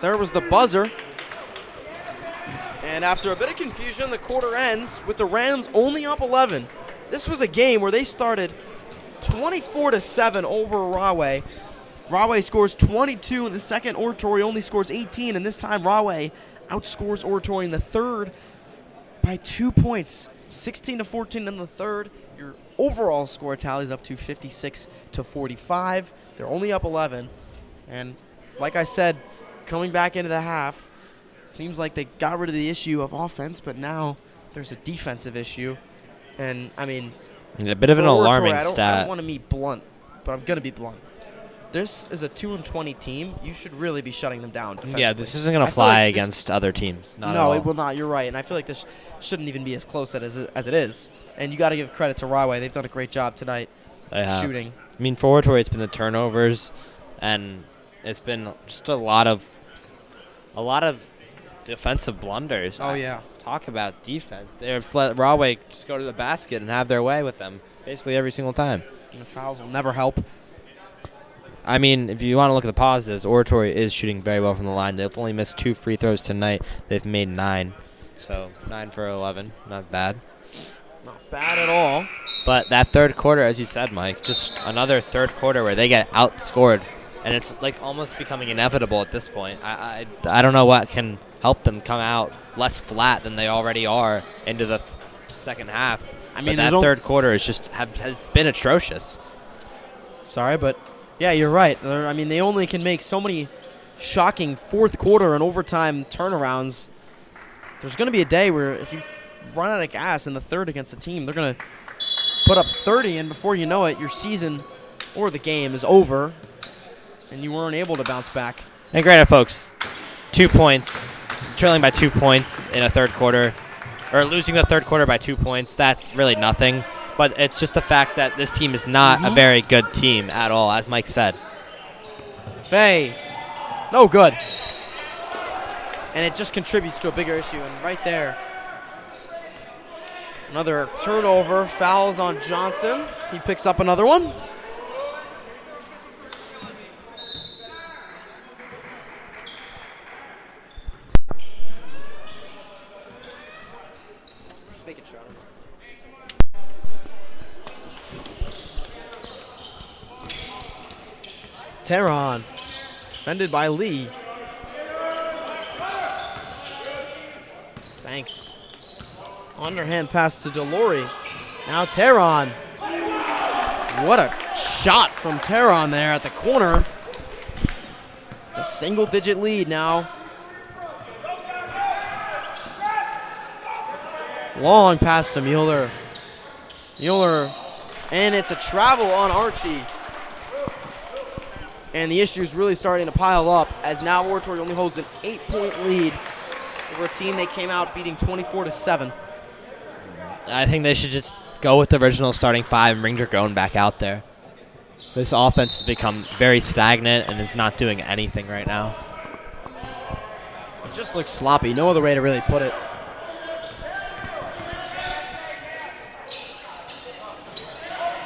There was the buzzer. And after a bit of confusion, the quarter ends with the Rams only up 11. This was a game where they started 24-7 over Rahway. Rahway scores 22 in the second. Oratory only scores 18, and this time Rahway outscores Oratory in the third by 2 points. 16-14 in the third. Your overall score tallies up to 56-45. They're only up 11. And like I said, coming back into the half, seems like they got rid of the issue of offense, but now there's a defensive issue. And, I mean, a bit of an alarming Oratory, I stat. don't want to be blunt, but I'm going to be blunt. This is a 2-20 team. You should really be shutting them down defensively. Yeah, this isn't going to fly like against other teams. Not at no, all. It will not. You're right. And I feel like this shouldn't even be as close as it is. And you got to give credit to Rahway. They've done a great job tonight shooting. I mean, for Oratory, it's been the turnovers, and it's been just a lot of defensive blunders. Oh, yeah. Talk about defense. They've let Rahway just go to the basket and have their way with them basically every single time. And the fouls will never help. I mean, if you want to look at the positives, Oratory is shooting very well from the line. They've only missed 2 free throws tonight. They've made 9. So 9 for 11. Not bad. Not bad at all. But that third quarter, as you said, Mike, just another third quarter where they get outscored. And it's like almost becoming inevitable at this point. I don't know what can help them come out less flat than they already are into the second half. I mean, that third quarter is just has been atrocious. Sorry, but yeah, you're right. I mean, they only can make so many shocking fourth quarter and overtime turnarounds. There's going to be a day where if you run out of gas in the third against a team, they're going to put up 30, and before you know it, your season or the game is over, and you weren't able to bounce back. And granted, folks, 2 points, trailing by 2 points in a third quarter, or losing the third quarter by 2 points, that's really nothing. But it's just the fact that this team is not a very good team at all, as Mike said. Faye, no good. And it just contributes to a bigger issue. And right there, another turnover, fouls on Johnson. He picks up another one. Just make it shot. Teron, defended by Lee. Thanks. Underhand pass to Delory. Now Teron. What a shot from Teron there at the corner. It's a single-digit lead now. Long pass to Mueller. Mueller, and it's a travel on Archie. And the issue is really starting to pile up as now Oratory only holds an 8-point lead over a team they came out beating 24-7. I think they should just go with the original starting 5 and bring Dragon back out there. This offense has become very stagnant and is not doing anything right now. It just looks sloppy. No other way to really put it.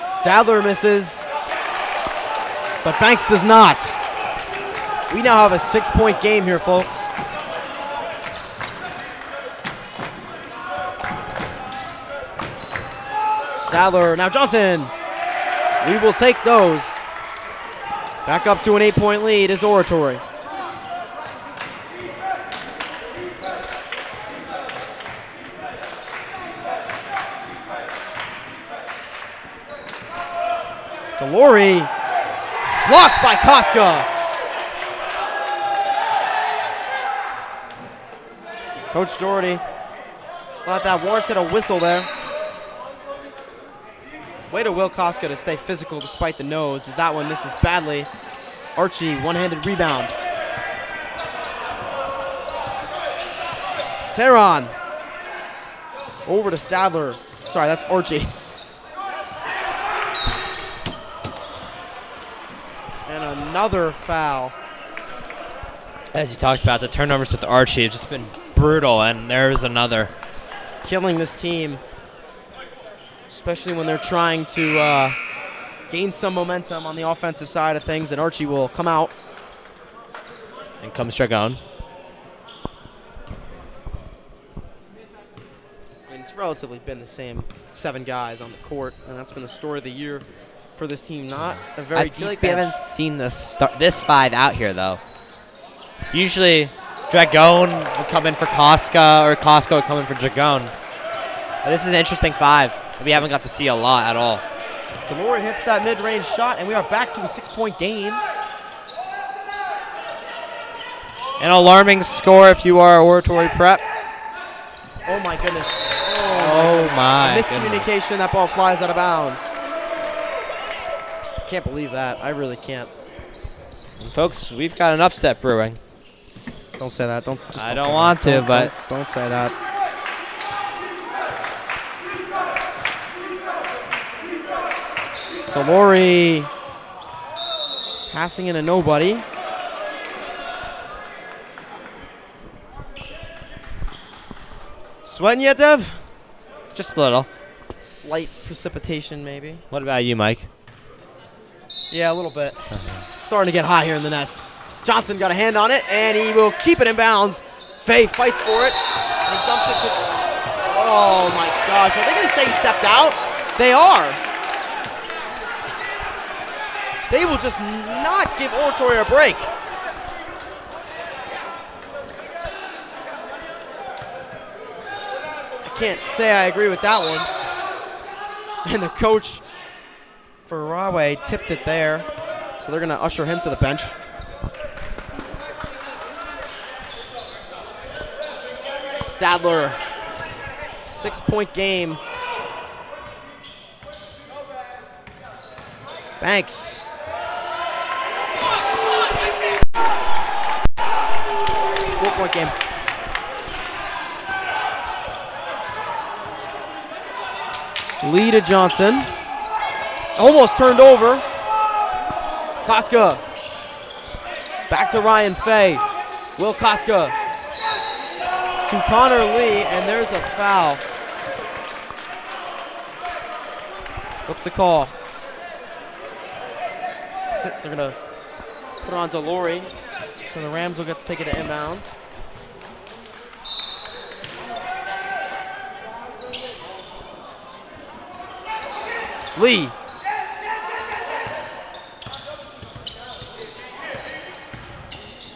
Stadler misses. But Banks does not. We now have a 6-point game here, folks. Stadler, now Johnson. We will take those. Back up to an 8-point lead is Oratory. Delory. Blocked by Koska. Coach Doherty thought that warranted a whistle there. Way to Will Koska to stay physical despite the nose, as that one misses badly. Archie, one-handed rebound. Teron. Over to Stadler. Sorry, that's Archie. And another foul. As you talked about, the turnovers with Archie have just been brutal, and there's another. Killing this team, especially when they're trying to gain some momentum on the offensive side of things, and Archie will come out. And comes Dragon. And it's relatively been the same 7 guys on the court, and that's been the story of the year for this team. Not a very I deep feel like bench. we haven't seen this 5 out here, though. Usually, Dragon would come in for Koska, or Koska would come in for Dragon. But this is an interesting 5 that we haven't got to see a lot at all. Delory hits that mid-range shot, and we are back to a 6-point game. An alarming score if you are Oratory Prep. Oh, my goodness. Oh, my Miscommunication, that ball flies out of bounds. Can't believe that. I really can't. And folks, we've got an upset brewing. Don't say that. I don't want to, but don't say that. Delory passing into nobody. Sweating yet, Dev? just a little. Light precipitation, maybe. What about you, Mike? Yeah, a little bit. Starting to get hot here in the nest. Johnson got a hand on it, and he will keep it in bounds. Faye fights for it, and he dumps it to... Oh, my gosh. Are they going to say he stepped out? They are. They will just not give Oratory a break. I can't say I agree with that one. And the coach for Rahway tipped it there. So they're going to usher him to the bench. Stadler, 6-point game. Banks. Four-point game. Lee to Johnson. Almost turned over. Koska. Back to Ryan Faye. Will Koska. To Connor Lee, and there's a foul. What's the call? They're going to put it on Delory, so the Rams will get to take it to inbounds. Lee.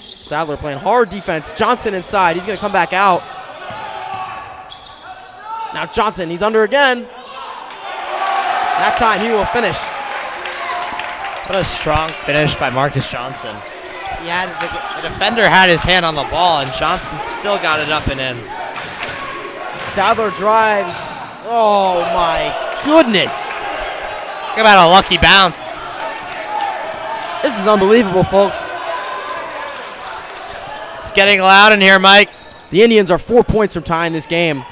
Stadler playing hard defense. Johnson inside. He's going to come back out. Now Johnson, he's under again. That time he will finish. What a strong finish by Marcus Johnson. The defender had his hand on the ball, and Johnson still got it up and in. Stadler drives. Oh, my goodness. Talk about a lucky bounce. This is unbelievable, folks. It's getting loud in here, Mike. The Indians are 4 points from tying this game.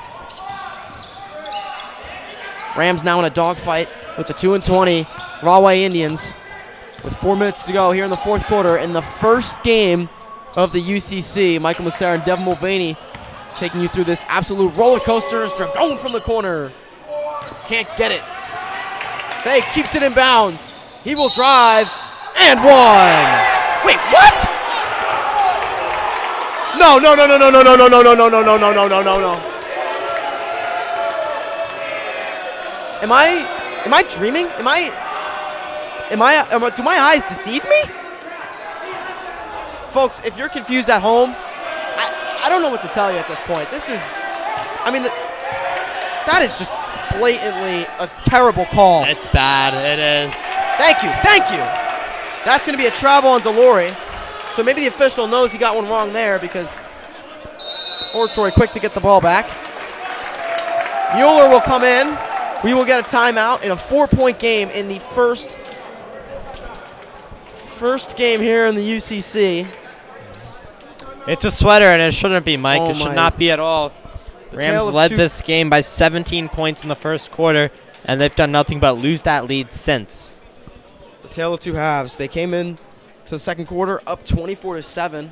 Rams now in a dogfight with the 2-20 Rahway Indians with 4 minutes to go here in the fourth quarter in the first game of the UCC. Michael Massera and Devin Mulvaney taking you through this absolute roller coaster as Dragon from the corner. Can't get it. Faye keeps it in bounds. He will drive and one. Wait, what? No. Am I dreaming? Do my eyes deceive me? Folks, if you're confused at home, I don't know what to tell you at this point. That is just blatantly a terrible call. It's bad, it is. Thank you. That's going to be a travel on Delory. So maybe the official knows he got one wrong there because Oratory quick to get the ball back. Mueller will come in. We will get a timeout in a 4-point game in the first game here in the UCC. It's a sweater, and it shouldn't be, Mike. Oh, it should not be at all. Rams led this game by 17 points in the first quarter, and they've done nothing but lose that lead since. The tale of two halves. They came in to the second quarter up 24-7.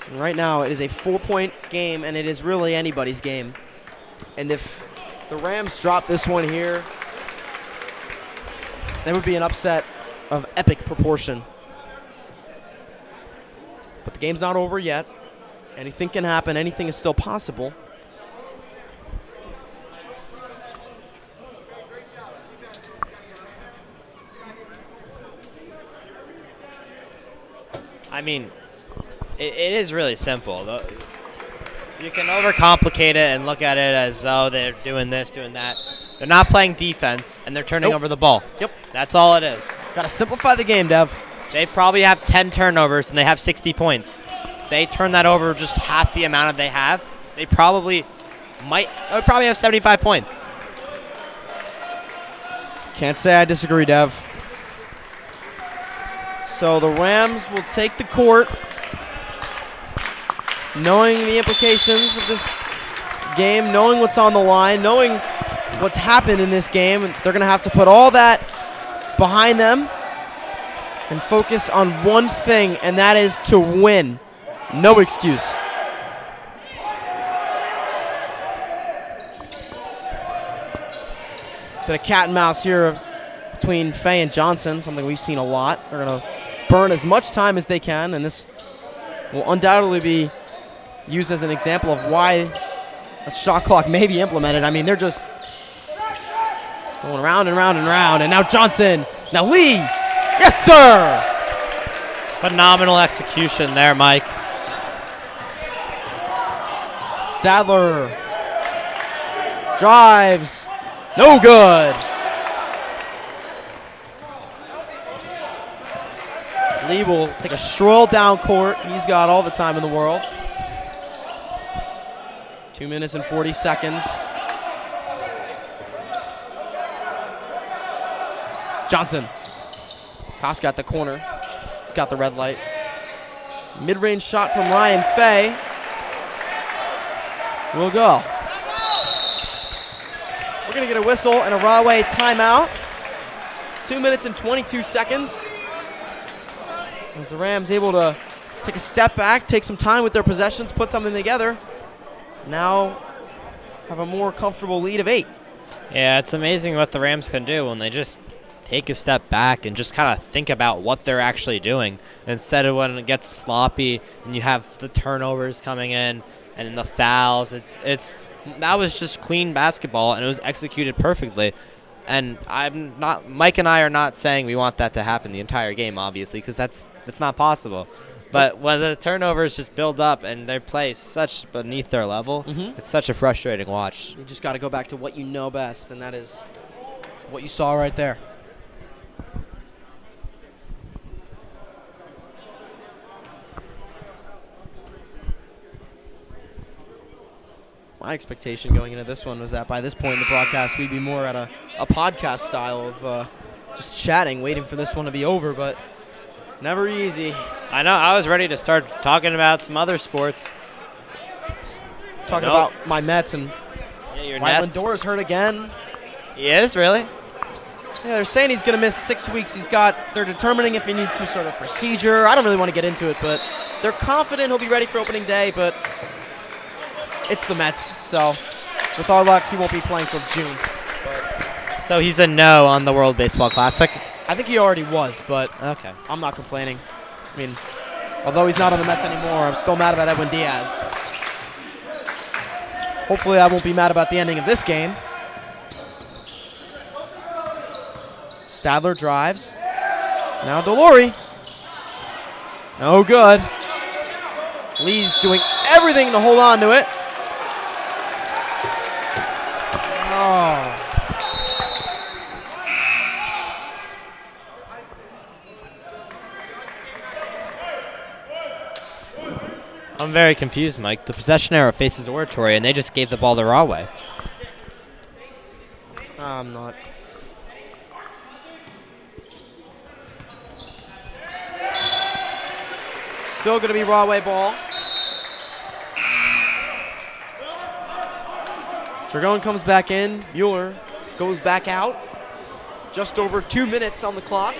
And right now it is a 4-point game, and it is really anybody's game. And if the Rams drop this one here, that would be an upset of epic proportion. But the game's not over yet. Anything can happen. Anything is still possible. I mean, it is really simple. You can overcomplicate it and look at it as though they're doing this, doing that. They're not playing defense, and they're turning over the ball. Yep. That's all it is. Got to simplify the game, Dev. They probably have 10 turnovers, and they have 60 points. They turn that over just half the amount that they have. They probably have 75 points. Can't say I disagree, Dev. So the Rams will take the court, knowing the implications of this game, knowing what's on the line, knowing what's happened in this game. They're going to have to put all that behind them and focus on one thing, and that is to win. No excuse. Bit of cat and mouse here between Faye and Johnson, something we've seen a lot. They're going to burn as much time as they can, and this will undoubtedly be used as an example of why a shot clock may be implemented. I mean, they're just going round and round and round, and now Johnson, now Lee. Yes, sir! Phenomenal execution there, Mike. Stadler drives. No good. Lee will take a stroll down court. He's got all the time in the world. 2 minutes and 40 seconds. Johnson. Koss got the corner. He's got the red light. Mid-range shot from Ryan Faye. Will go. We're going to get a whistle and a Rahway timeout. 2 minutes and 22 seconds. As the Rams able to take a step back, take some time with their possessions, put something together. Now have a more comfortable lead of 8. Yeah, it's amazing what the Rams can do when they just take a step back and just kind of think about what they're actually doing instead of when it gets sloppy and you have the turnovers coming in and then the fouls. That was just clean basketball, and it was executed perfectly. And Mike and I are not saying we want that to happen the entire game, obviously, because that's not possible. But when the turnovers just build up and they play such beneath their level, it's such a frustrating watch. You just got to go back to what you know best, and that is what you saw right there. My expectation going into this one was that by this point in the broadcast, we'd be more at a podcast style of just chatting, waiting for this one to be over, but never easy. I know. I was ready to start talking about some other sports. Talking about my Mets, and your why Nets. Lindor's hurt again. He is, really? Yeah, they're saying he's going to miss 6 weeks. They're determining if he needs some sort of procedure. I don't really want to get into it, but they're confident he'll be ready for opening day, but it's the Mets, so with our luck, he won't be playing till June. So he's a no on the World Baseball Classic? I think he already was, but okay. I'm not complaining. I mean, although he's not on the Mets anymore, I'm still mad about Edwin Diaz. Hopefully I won't be mad about the ending of this game. Stadler drives. Now Delory. No good. Lee's doing everything to hold on to it. Oh. I'm very confused, Mike. The possession arrow faces Oratory, and they just gave the ball to Rahway. I'm not. Still going to be Rahway ball. Dragon comes back in. Mueller goes back out. Just over 2 minutes on the clock.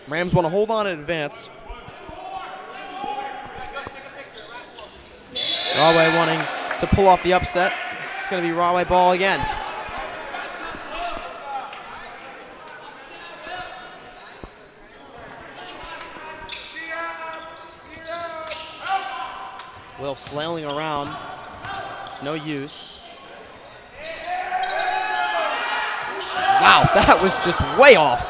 Rams want to hold on in advance. Rahway wanting to pull off the upset. It's going to be Rahway ball again. Will flailing around. It's no use. Wow, that was just way off.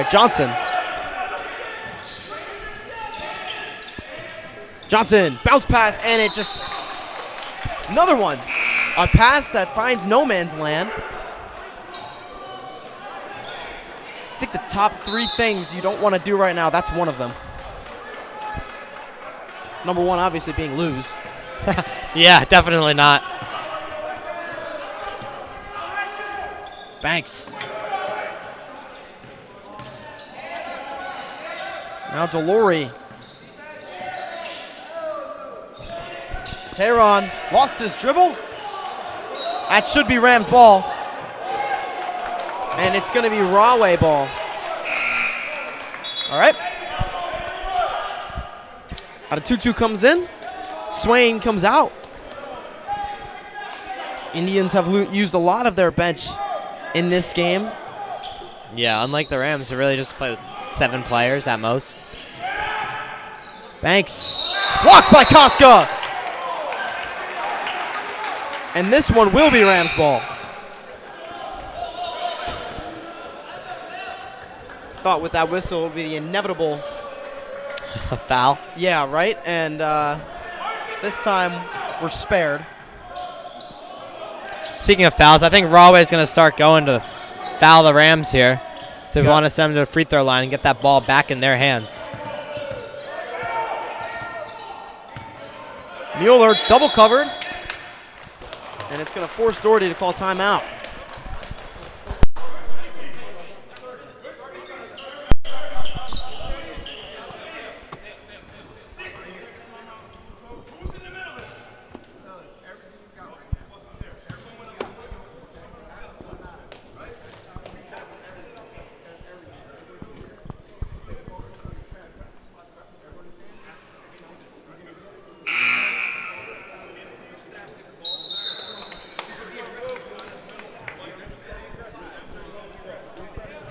Johnson. Johnson, bounce pass, and it just, another one. A pass that finds no man's land. I think the top 3 things you don't want to do right now, that's one of them. Number 1, obviously, being lose. Yeah, definitely not. Banks. Now Delory. Tehran lost his dribble. That should be Rams ball. And it's going to be Rahway ball. All right. Adatutu comes in. Swain comes out. Indians have used a lot of their bench in this game. Yeah, unlike the Rams, who really just play with 7 players at most. Banks. Blocked by Koska. And this one will be Rams ball. Thought with that whistle it would be the inevitable. A foul? Yeah, right? And this time we're spared. Speaking of fouls, I think Rahway is going to start going to foul the Rams here. So we want to send them to the free throw line and get that ball back in their hands. Mueller double covered. And it's going to force Doherty to call timeout.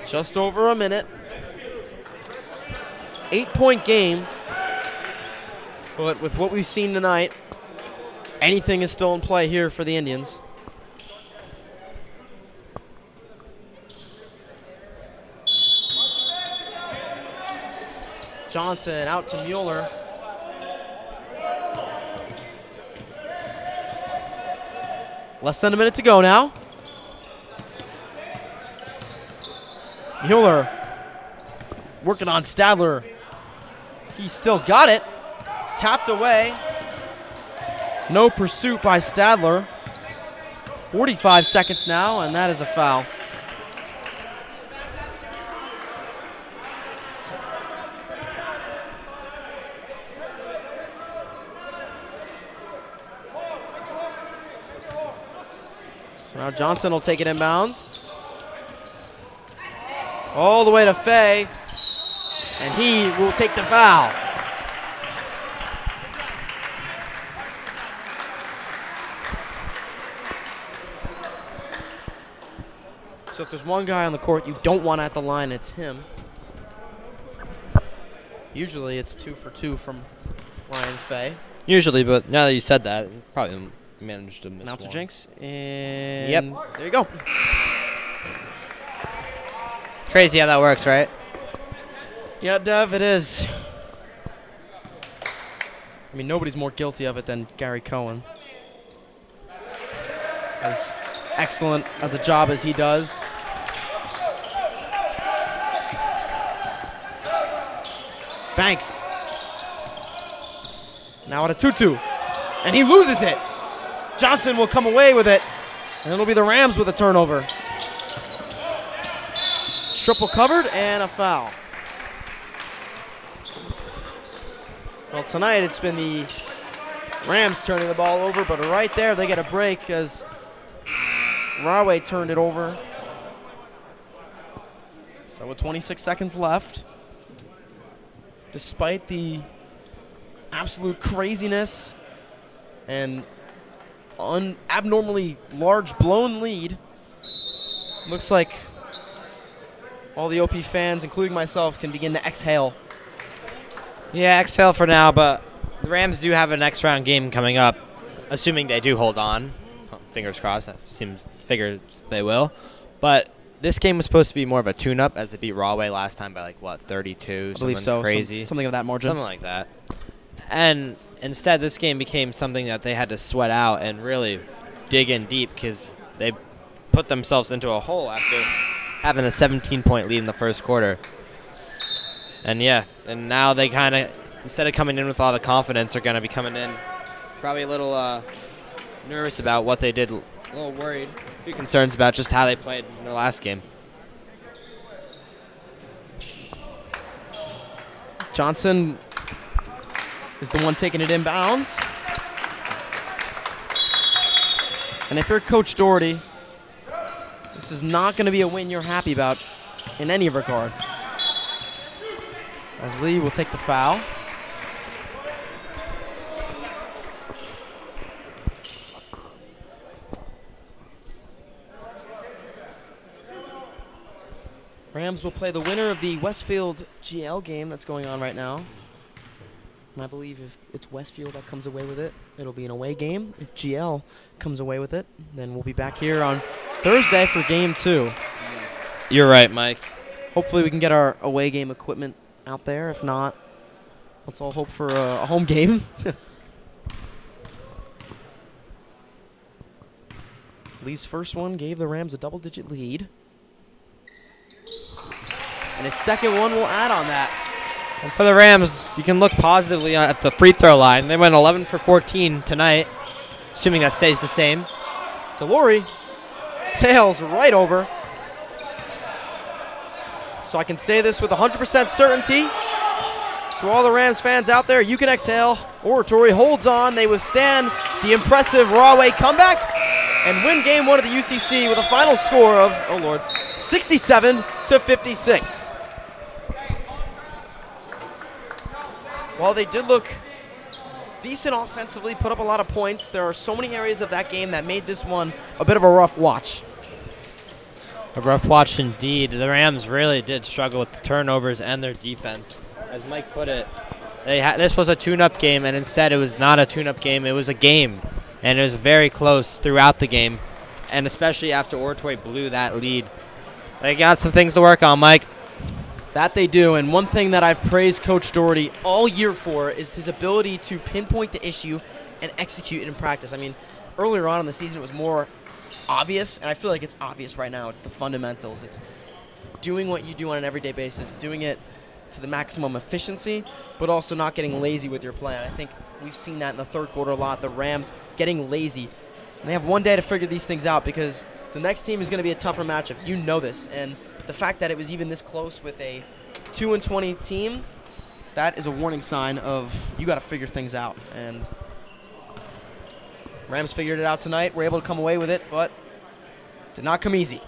Just over a minute. 8-point game. But with what we've seen tonight, anything is still in play here for the Indians. Johnson out to Mueller. Less than a minute to go now. Mueller working on Stadler. He's still got it. It's tapped away. No pursuit by Stadler. 45 seconds now, and that is a foul. So now Johnson will take it inbounds. All the way to Fay, and he will take the foul. So if there's one guy on the court you don't want at the line, it's him. Usually it's 2 for 2 from Ryan Fay. Usually, but now that you said that, probably managed to miss Announcer one. Jinx, and Yep. there you go. Crazy how that works, right? Yeah, Dev, it is. I mean, nobody's more guilty of it than Gary Cohen. As excellent as a job as he does. Banks. Now at a 2-2. And he loses it. Johnson will come away with it. And it'll be the Rams with a turnover. Triple covered and a foul. Well, tonight it's been the Rams turning the ball over, but right there they get a break as Rahway turned it over. So with 26 seconds left, despite the absolute craziness and abnormally large blown lead, looks like all the OP fans, including myself, can begin to exhale. Yeah, exhale for now, but the Rams do have a next round game coming up, assuming they do hold on. Oh, fingers crossed. That figures they will. But this game was supposed to be more of a tune-up, as they beat Rahway last time by, like, what, 32? I believe so. Crazy. Something of that margin. Something like that. And instead, this game became something that they had to sweat out and really dig in deep because they put themselves into a hole after having a 17-point lead in the first quarter. And, yeah, and now they kind of, instead of coming in with a lot of confidence, are going to be coming in probably a little nervous about what they did A little worried. A few concerns about just how they played in the last game. Johnson is the one taking it inbounds. And if you're Coach Doherty, this is not going to be a win you're happy about in any regard. As Lee will take the foul. Rams will play the winner of the Westfield GL game that's going on right now. And I believe if it's Westfield that comes away with it, it'll be an away game. If GL comes away with it, then we'll be back here on Thursday for game 2. You're right, Mike. Hopefully we can get our away game equipment out there. If not, let's all hope for a home game. Lee's first one gave the Rams a double-digit lead. And his second one will add on that. And for the Rams, you can look positively at the free throw line. They went 11 for 14 tonight, assuming that stays the same. Delory sails right over. So I can say this with 100% certainty. To all the Rams fans out there, you can exhale. Oratory holds on. They withstand the impressive Rahway comeback and win game 1 of the UCC with a final score of, oh Lord, 67-56. While they did look decent offensively, put up a lot of points, there are so many areas of that game that made this one a bit of a rough watch. A rough watch indeed. The Rams really did struggle with the turnovers and their defense. As Mike put it, this was a tune-up game, and instead it was not a tune-up game. It was a game, and it was very close throughout the game, and especially after Oratory blew that lead. They got some things to work on, Mike. That they do, and one thing that I've praised Coach Doherty all year for is his ability to pinpoint the issue and execute it in practice. I mean, earlier on in the season it was more obvious, and I feel like it's obvious right now. It's the fundamentals. It's doing what you do on an everyday basis, doing it to the maximum efficiency, but also not getting lazy with your play. And I think we've seen that in the third quarter a lot, the Rams getting lazy. And they have one day to figure these things out because the next team is going to be a tougher matchup. You know this, and the fact that it was even this close with a 2-20 team, that is a warning sign of you got to figure things out. And Rams figured it out tonight. Were able to come away with it, but did not come easy.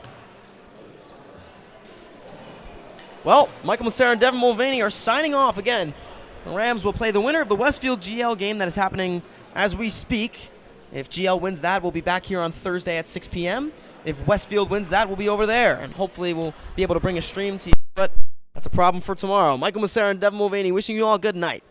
Well, Michael Massera and Devin Mulvaney are signing off again. The Rams will play the winner of the Westfield GL game that is happening as we speak. If GL wins that, we'll be back here on Thursday at 6 p.m. If Westfield wins that, we'll be over there. And hopefully we'll be able to bring a stream to you. But that's a problem for tomorrow. Michael Massera and Devin Mulvaney wishing you all a good night.